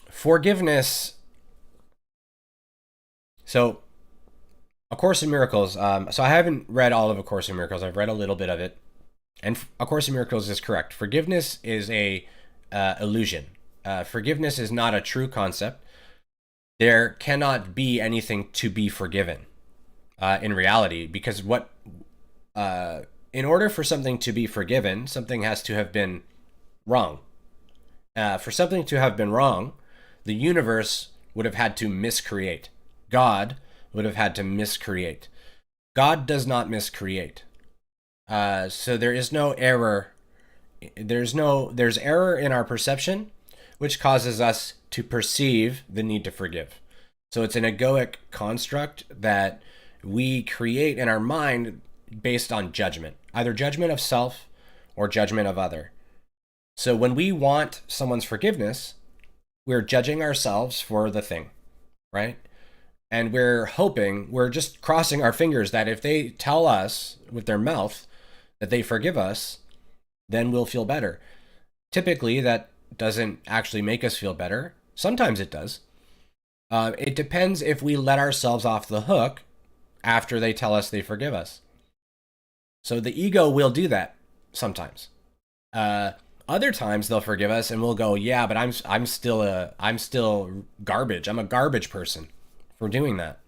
Speaker 1: forgiveness. So, A Course in Miracles. So I haven't read all of A Course in Miracles. I've read a little bit of it. And A Course in Miracles is correct. Forgiveness is a illusion. Forgiveness is not a true concept. There cannot be anything to be forgiven in reality, because in order for something to be forgiven, something has to have been wrong. For something to have been wrong, the universe would have had to miscreate. God would have had to miscreate. God does not miscreate. So there is no error. There's error in our perception, which causes us to perceive the need to forgive. So it's an egoic construct that we create in our mind based on judgment, either judgment of self or judgment of other. So when we want someone's forgiveness, we're judging ourselves for the thing, right? And we're just crossing our fingers that if they tell us with their mouth that they forgive us, then we'll feel better. Typically, that doesn't actually make us feel better. Sometimes it does. It depends if we let ourselves off the hook after they tell us they forgive us. So the ego will do that sometimes. Other times they'll forgive us and we'll go, yeah, but I'm still garbage. I'm a garbage person for doing that.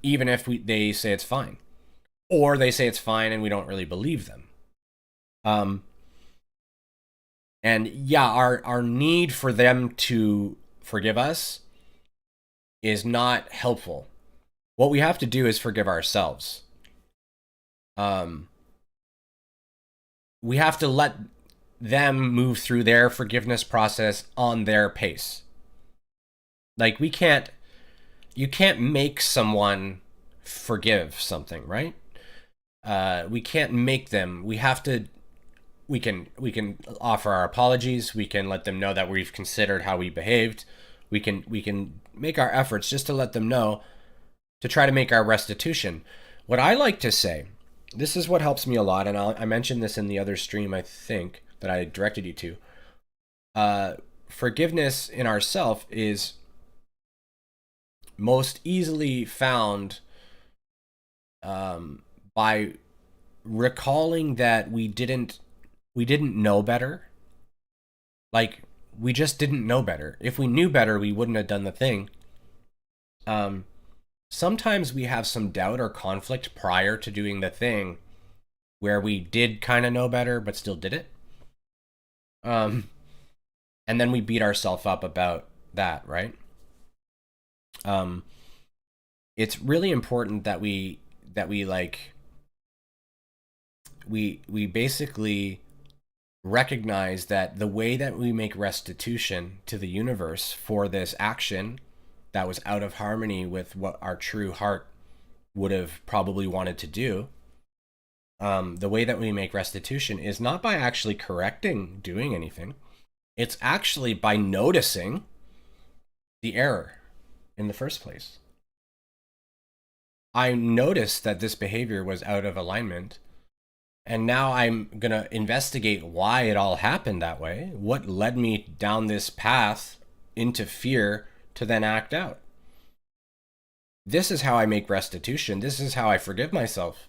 Speaker 1: Even if they say it's fine, or they say it's fine and we don't really believe them. And yeah, our need for them to forgive us is not helpful. What we have to do is forgive ourselves. We have to let them move through their forgiveness process on their pace. Like you can't make someone forgive something, right? We can't make them. We can offer our apologies. We can let them know that we've considered how we behaved. We can make our efforts just to let them know, to try to make our restitution. What I like to say, this is what helps me a lot, and I mentioned this in the other stream, I think, that I directed you to. Forgiveness in ourself is most easily found by recalling that we didn't know better. Like, we just didn't know better. If we knew better, we wouldn't have done the thing. Sometimes we have some doubt or conflict prior to doing the thing where we did kind of know better but still did it. Um, and then we beat ourselves up about that, right? Um, it's really important that we like we basically recognize that the way that we make restitution to the universe for this action that was out of harmony with what our true heart would have probably wanted to do, the way that we make restitution is not by actually correcting doing anything. It's actually by noticing the error in the first place. I noticed that this behavior was out of alignment, and now I'm going to investigate why it all happened that way. What led me down this path into fear to then act out? This is how I make restitution. This is how I forgive myself.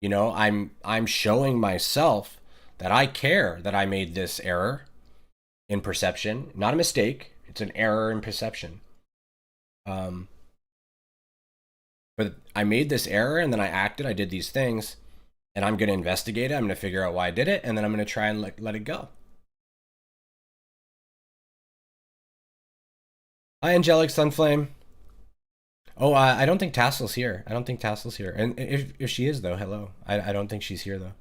Speaker 1: You know, I'm showing myself that I care that I made this error in perception, not a mistake. It's an error in perception. But I made this error and then I acted. I did these things, and I'm going to investigate it. I'm going to figure out why I did it, and then I'm going to try and let it go. Hi, Angelic Sunflame. Oh, I don't think Tassel's here. I don't think Tassel's here. And if she is, though, hello. I don't think she's here, though.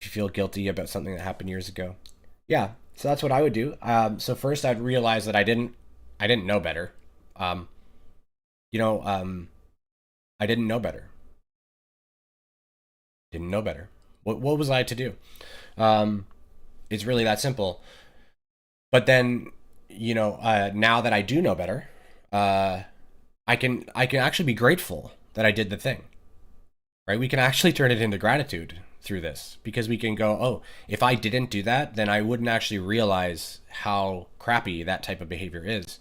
Speaker 1: If you feel guilty about something that happened years ago. Yeah, so that's what I would do. So first I'd realize that I didn't know better. I didn't know better. Didn't know better. What was I to do? It's really that simple. But then, now that I do know better, I can actually be grateful that I did the thing, right? We can actually turn it into gratitude through this, because we can go, oh, if I didn't do that, then I wouldn't actually realize how crappy that type of behavior is.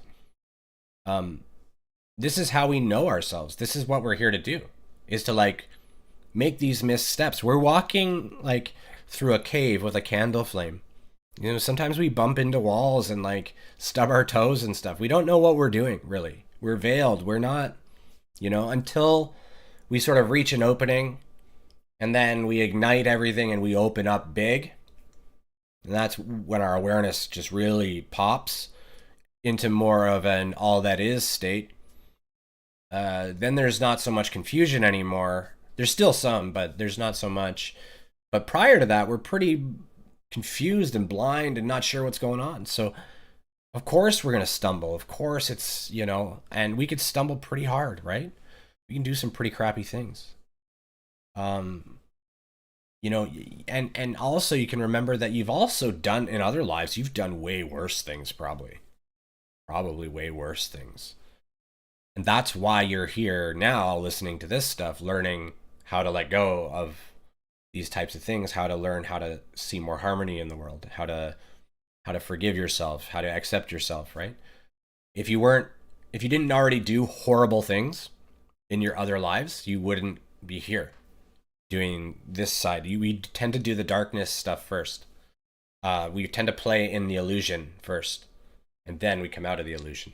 Speaker 1: This is how we know ourselves. This is what we're here to do, is to make these missteps. We're walking through a cave with a candle flame. Sometimes we bump into walls and stub our toes and stuff. We don't know what we're doing, really. We're veiled. We're not, until we sort of reach an opening, and then we ignite everything and we open up big. And that's when our awareness just really pops into more of an all that is state. Then there's not so much confusion anymore. There's still some, but there's not so much. But prior to that, we're pretty confused and blind and not sure what's going on. So of course we're going to stumble. Of course it's, and we could stumble pretty hard, right? We can do some pretty crappy things. And also you can remember that you've also done in other lives, you've done way worse things, probably way worse things. And that's why you're here now listening to this stuff, learning how to let go of these types of things, how to learn how to see more harmony in the world, how to forgive yourself, how to accept yourself, right? If you didn't already do horrible things in your other lives, you wouldn't be here doing this side. We tend to do the darkness stuff first. We tend to play in the illusion first, and then we come out of the illusion.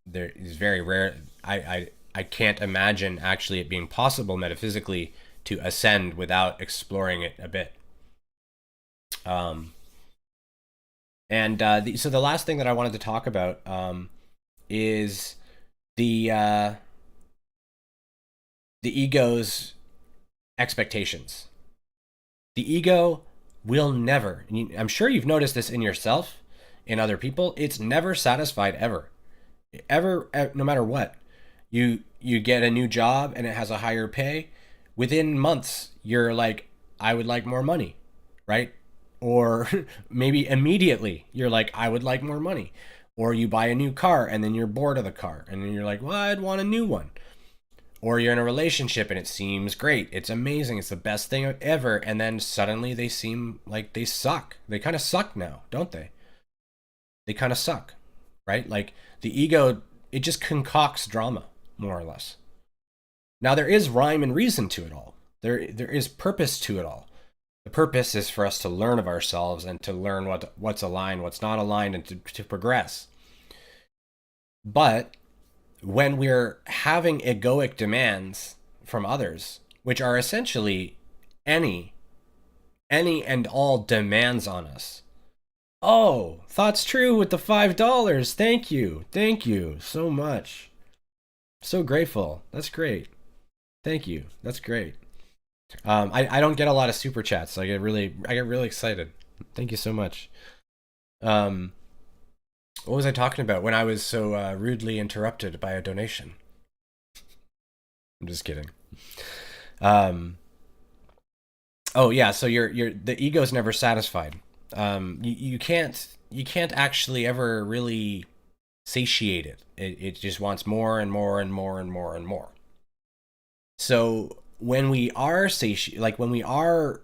Speaker 1: There is very rare. I can't imagine actually it being possible metaphysically to ascend without exploring it a bit. So the last thing that I wanted to talk about is the ego's expectations. The ego will never, I'm sure you've noticed this in yourself, in other people, it's never satisfied ever, no matter what. You get a new job and it has a higher pay. Within months, you're like, I would like more money, right? Or maybe immediately you're like, I would like more money. Or you buy a new car and then you're bored of the car and then you're like, well, I'd want a new one. Or you're in a relationship and it seems great. It's amazing. It's the best thing ever. And then suddenly they seem like they suck. They kind of suck now, don't they? They kind of suck, right? Like the ego, it just concocts drama, more or less. Now there is rhyme and reason to it all. There is purpose to it all. The purpose is for us to learn of ourselves and to learn what's aligned, what's not aligned, and to progress. But when we're having egoic demands from others, which are essentially any any and all demands on us. Oh, thoughts true with the $5. Thank you. Thank you so much. So grateful. That's great. Thank you. That's great. I don't get a lot of super chats, so I get really excited. Thank you so much. Um, what was I talking about when I was so rudely interrupted by a donation? I'm just kidding. Um, oh yeah, so you're the ego's never satisfied. You can't actually ever really satiate it. It just wants more and more and more and more and more. So when we are like when we are,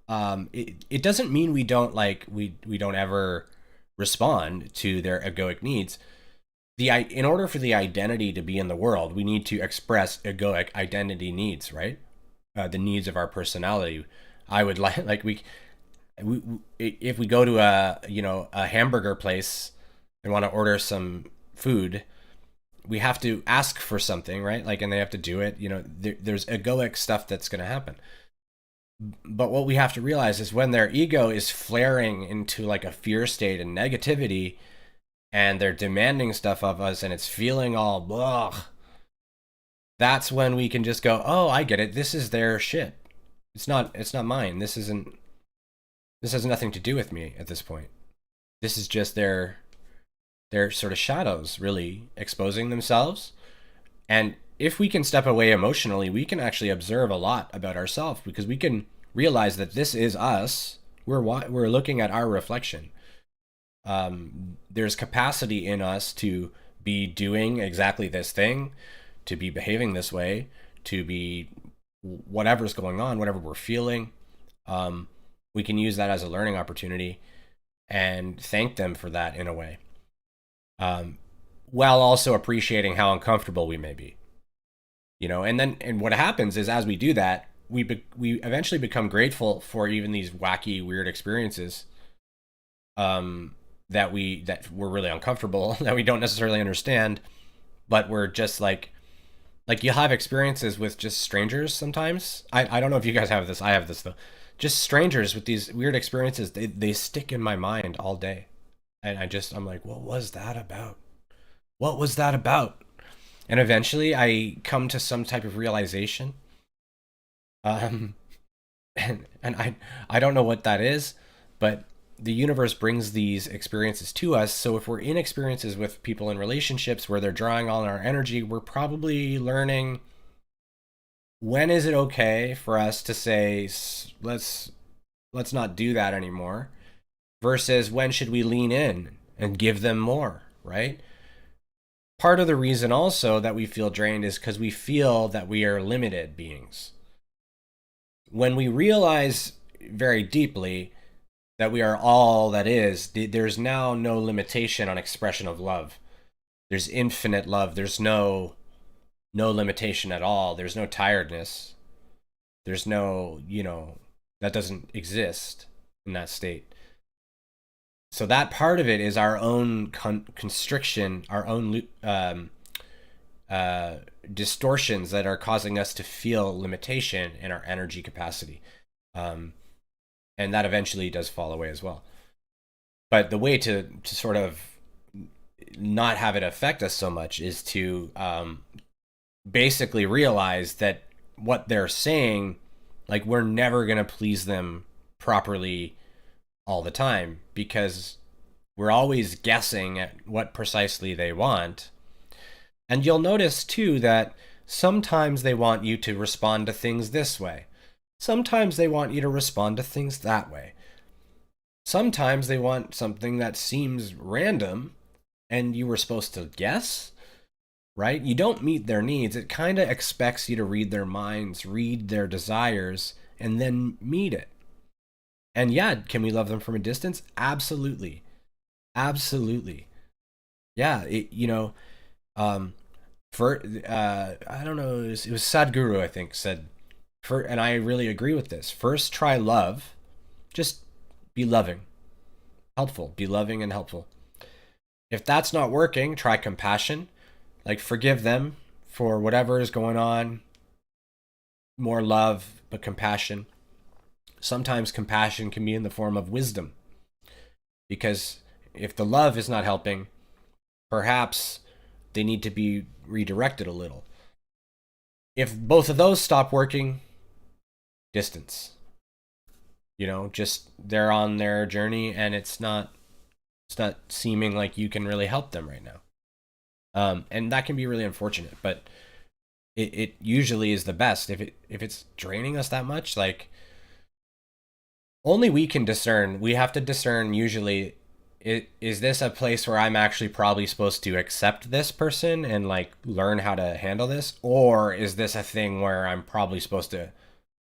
Speaker 1: it doesn't mean we don't we don't ever respond to their egoic needs. In order for the identity to be in the world, we need to express egoic identity needs, right? The needs of our personality. I would like we if we go to a hamburger place and want to order some food, we have to ask for something, right? Like, and they have to do it. There's egoic stuff that's going to happen. But what we have to realize is when their ego is flaring into like a fear state and negativity, and they're demanding stuff of us, and it's feeling all blah, that's when we can just go, oh, I get it. This is their shit. It's not mine. This has nothing to do with me at this point. This is just their sort of shadows really exposing themselves. And if we can step away emotionally, we can actually observe a lot about ourselves, because we can realize that this is us. We're looking at our reflection. There's capacity in us to be doing exactly this thing, to be behaving this way, to be whatever's going on, whatever we're feeling. We can use that as a learning opportunity and thank them for that in a way, while also appreciating how uncomfortable we may be. And what happens is, as we do that, we eventually become grateful for even these wacky, weird experiences, that we're really uncomfortable, that we don't necessarily understand, but we're just like you'll have experiences with just strangers sometimes. I don't know if you guys have this. I have this though. Just strangers with these weird experiences, they stick in my mind all day. And I'm like, what was that about? What was that about? And eventually I come to some type of realization. Um, and I don't know what that is, but the universe brings these experiences to us. So if we're in experiences with people in relationships where they're drawing all our energy, we're probably learning when is it okay for us to say, let's not do that anymore, versus when should we lean in and give them more, right? Part of the reason also that we feel drained is because we feel that we are limited beings. When we realize very deeply that we are all that is, there's now no limitation on expression of love. There's infinite love. There's no limitation at all. There's no tiredness. There's no, that doesn't exist in that state. So that part of it is our own constriction, our own distortions that are causing us to feel limitation in our energy capacity. And that eventually does fall away as well. But the way to sort of not have it affect us so much is to basically realize that what they're saying, like, we're never going to please them properly all the time, because we're always guessing at what precisely they want. And you'll notice too that sometimes they want you to respond to things this way. Sometimes they want you to respond to things that way. Sometimes they want something that seems random and you were supposed to guess, right? You don't meet their needs. It kind of expects you to read their minds, read their desires, and then meet it. And yeah, can we love them from a distance? Absolutely. Absolutely. Yeah, for I don't know, it was Sadhguru, I think, said, and I really agree with this. First, try love. Just be loving, helpful, be loving and helpful. If that's not working, try compassion. Like, forgive them for whatever is going on. More love, but compassion. Sometimes compassion can be in the form of wisdom, because if the love is not helping, perhaps they need to be redirected a little. If both of those stop working, distance. Just they're on their journey, and it's not seeming like you can really help them right now. And that can be really unfortunate, but it usually is the best if it's draining us that much. Like, only we can discern. We have to discern usually, is this a place where I'm actually probably supposed to accept this person and like learn how to handle this, or is this a thing where I'm probably supposed to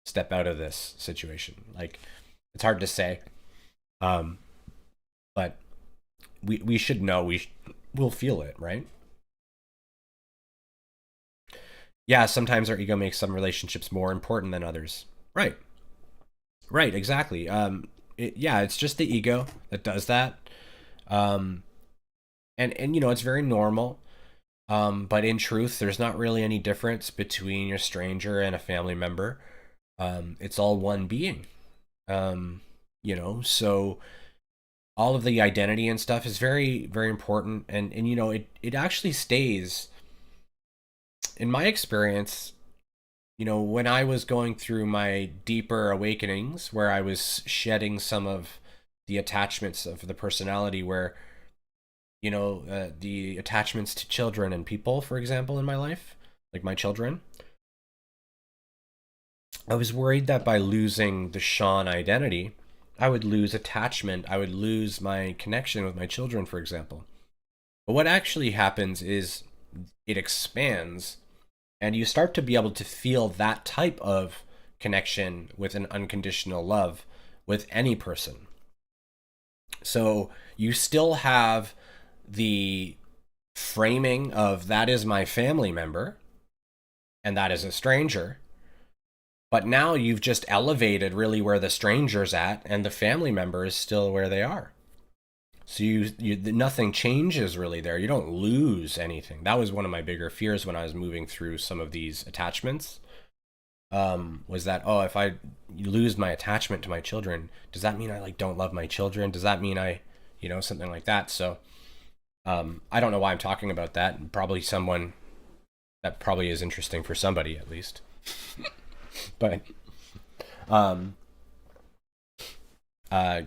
Speaker 1: step out of this situation? Like, it's hard to say. Um, but we should know, we'll feel it, right? Yeah, sometimes our ego makes some relationships more important than others. Right. Right, exactly. Yeah, it's just the ego that does that. Um, and it's very normal. But in truth, there's not really any difference between a stranger and a family member. It's all one being. So all of the identity and stuff is very, very important. And it actually stays, in my experience, when I was going through my deeper awakenings, where I was shedding some of the attachments of the personality, where, the attachments to children and people, for example, in my life, like my children, I was worried that by losing the Sean identity, I would lose attachment. I would lose my connection with my children, for example. But what actually happens is it expands, and you start to be able to feel that type of connection with an unconditional love with any person. So you still have the framing of that is my family member and that is a stranger. But now you've just elevated really where the stranger's at, and the family member is still where they are. So nothing changes really there. You don't lose anything. That was one of my bigger fears when I was moving through some of these attachments. Was that, oh, if I lose my attachment to my children, does that mean I like don't love my children? Does that mean I, something like that? So I don't know why I'm talking about that. Probably someone that probably is interesting for somebody at least. But can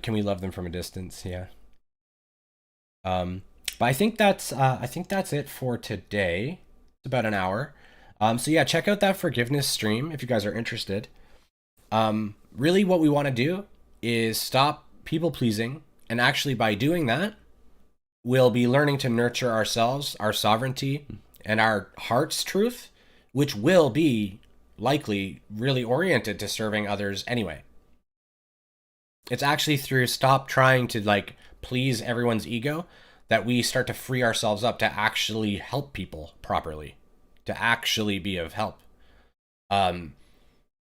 Speaker 1: we love them from a distance? Yeah. But I think that's it for today. It's about an hour. So yeah, check out that forgiveness stream if you guys are interested. Really what we want to do is stop people pleasing, and actually by doing that, we'll be learning to nurture ourselves, our sovereignty, and our heart's truth, which will be likely really oriented to serving others anyway. It's actually through stop trying to like please everyone's ego that we start to free ourselves up to actually help people properly, to actually be of help. Um,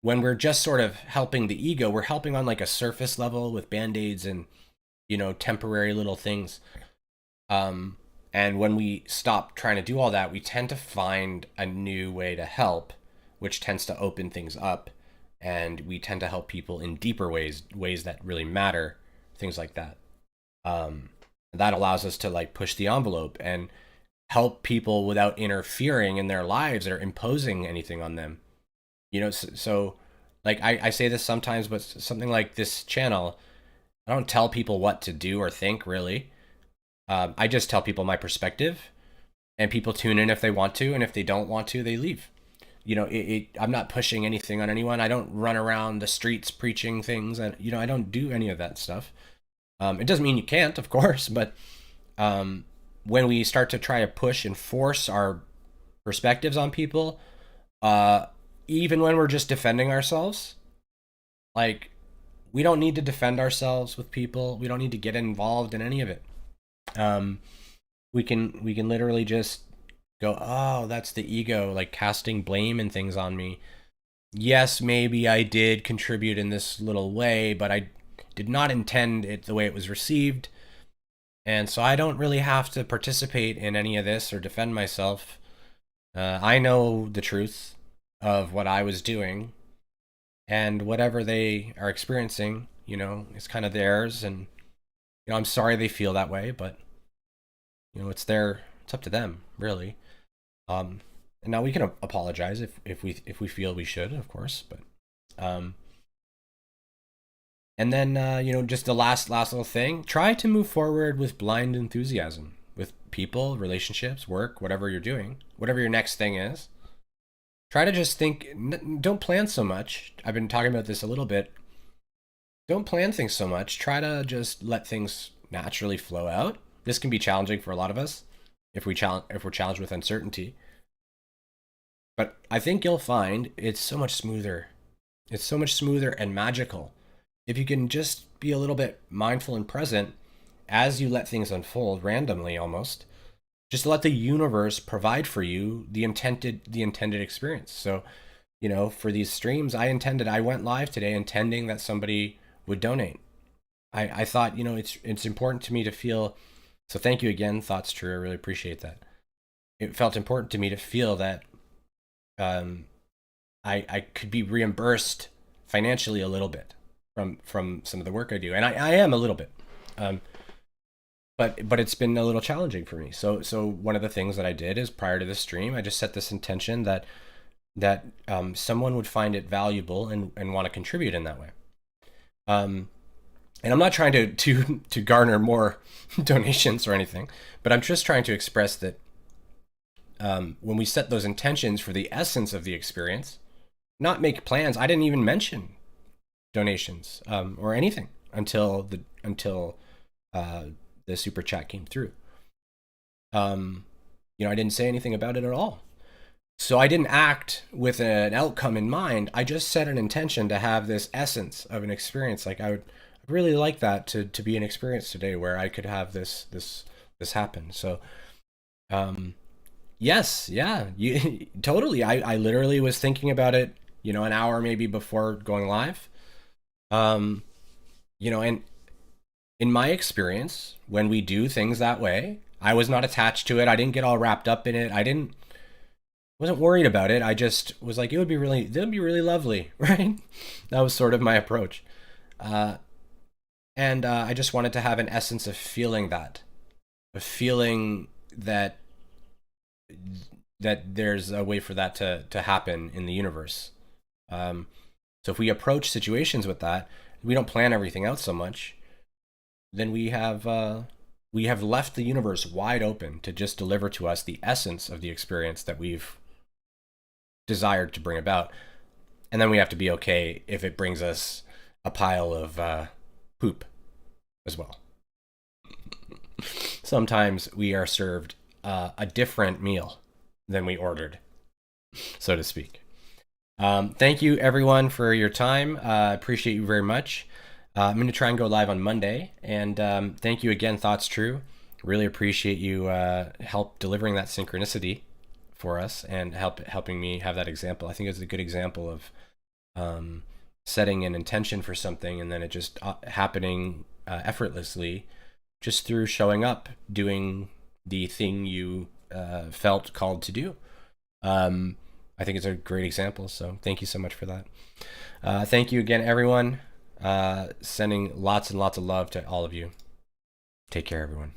Speaker 1: when we're just sort of helping the ego, we're helping on like a surface level with band-aids and temporary little things. And when we stop trying to do all that, we tend to find a new way to help, which tends to open things up, and we tend to help people in deeper ways that really matter, things like that. That allows us to like push the envelope and help people without interfering in their lives or imposing anything on them. So like I say this sometimes, but something like this channel, I don't tell people what to do or think really. I just tell people my perspective, and people tune in if they want to, and if they don't want to, they leave. I'm not pushing anything on anyone. I don't run around the streets preaching things, and I don't do any of that stuff. It doesn't mean you can't, of course, but when we start to try to push and force our perspectives on people, even when we're just defending ourselves, like, we don't need to defend ourselves with people. We don't need to get involved in any of it. Um, we can literally just go, oh, that's the ego, like casting blame and things on me. Yes, maybe I did contribute in this little way, but I did not intend it the way it was received. And so I don't really have to participate in any of this or defend myself. I know the truth of what I was doing, and whatever they are experiencing, is kind of theirs. And, I'm sorry they feel that way, but, it's up to them, really. And now we can apologize if we feel we should, of course, but, and then, just the last little thing, try to move forward with blind enthusiasm with people, relationships, work, whatever you're doing, whatever your next thing is. Try to just think, don't plan so much. I've been talking about this a little bit. Don't plan things so much. Try to just let things naturally flow out. This can be challenging for a lot of us if we're challenged with uncertainty. But I think you'll find it's so much smoother. It's so much smoother and magical if you can just be a little bit mindful and present as you let things unfold randomly, almost. Just let the universe provide for you the intended experience. So, for these streams, I went live today intending that somebody would donate. I thought, it's important to me to feel. So thank you again, Thoughts True. I really appreciate that. It felt important to me to feel that I could be reimbursed financially a little bit from some of the work I do, and I am a little bit. But it's been a little challenging for me. So one of the things that I did is, prior to the stream, I just set this intention that someone would find it valuable and want to contribute in that way. And I'm not trying to garner more donations or anything, but I'm just trying to express that when we set those intentions for the essence of the experience, not make plans. I didn't even mention donations or anything until the super chat came through. I didn't say anything about it at all. So I didn't act with an outcome in mind. I just set an intention to have this essence of an experience. Like, I would really like that to be an experience today where I could have this happen. So, yes, yeah, totally. I literally was thinking about it, an hour maybe before going live. And in my experience, when we do things that way, I was not attached to it. I didn't get all wrapped up in it. Wasn't worried about it. I just was like, that'd be really lovely, right? That was sort of my approach. And I just wanted to have an essence of feeling that, that there's a way for that to happen in the universe. So if we approach situations with that, we don't plan everything out so much, then we have left the universe wide open to just deliver to us the essence of the experience that we've desired to bring about. And then we have to be okay if it brings us a pile of poop as well. Sometimes we are served a different meal than we ordered, so to speak. Thank you, everyone, for your time. Appreciate you very much. I'm going to try and go live on Monday. And thank you again, Thoughts True. Really appreciate you help delivering that synchronicity for us and helping me have that example. I think it's a good example of setting an intention for something and then it just happening effortlessly, just through showing up, doing the thing you felt called to do. I think it's a great example. So thank you so much for that. Thank you again, everyone. Sending lots and lots of love to all of you. Take care, everyone.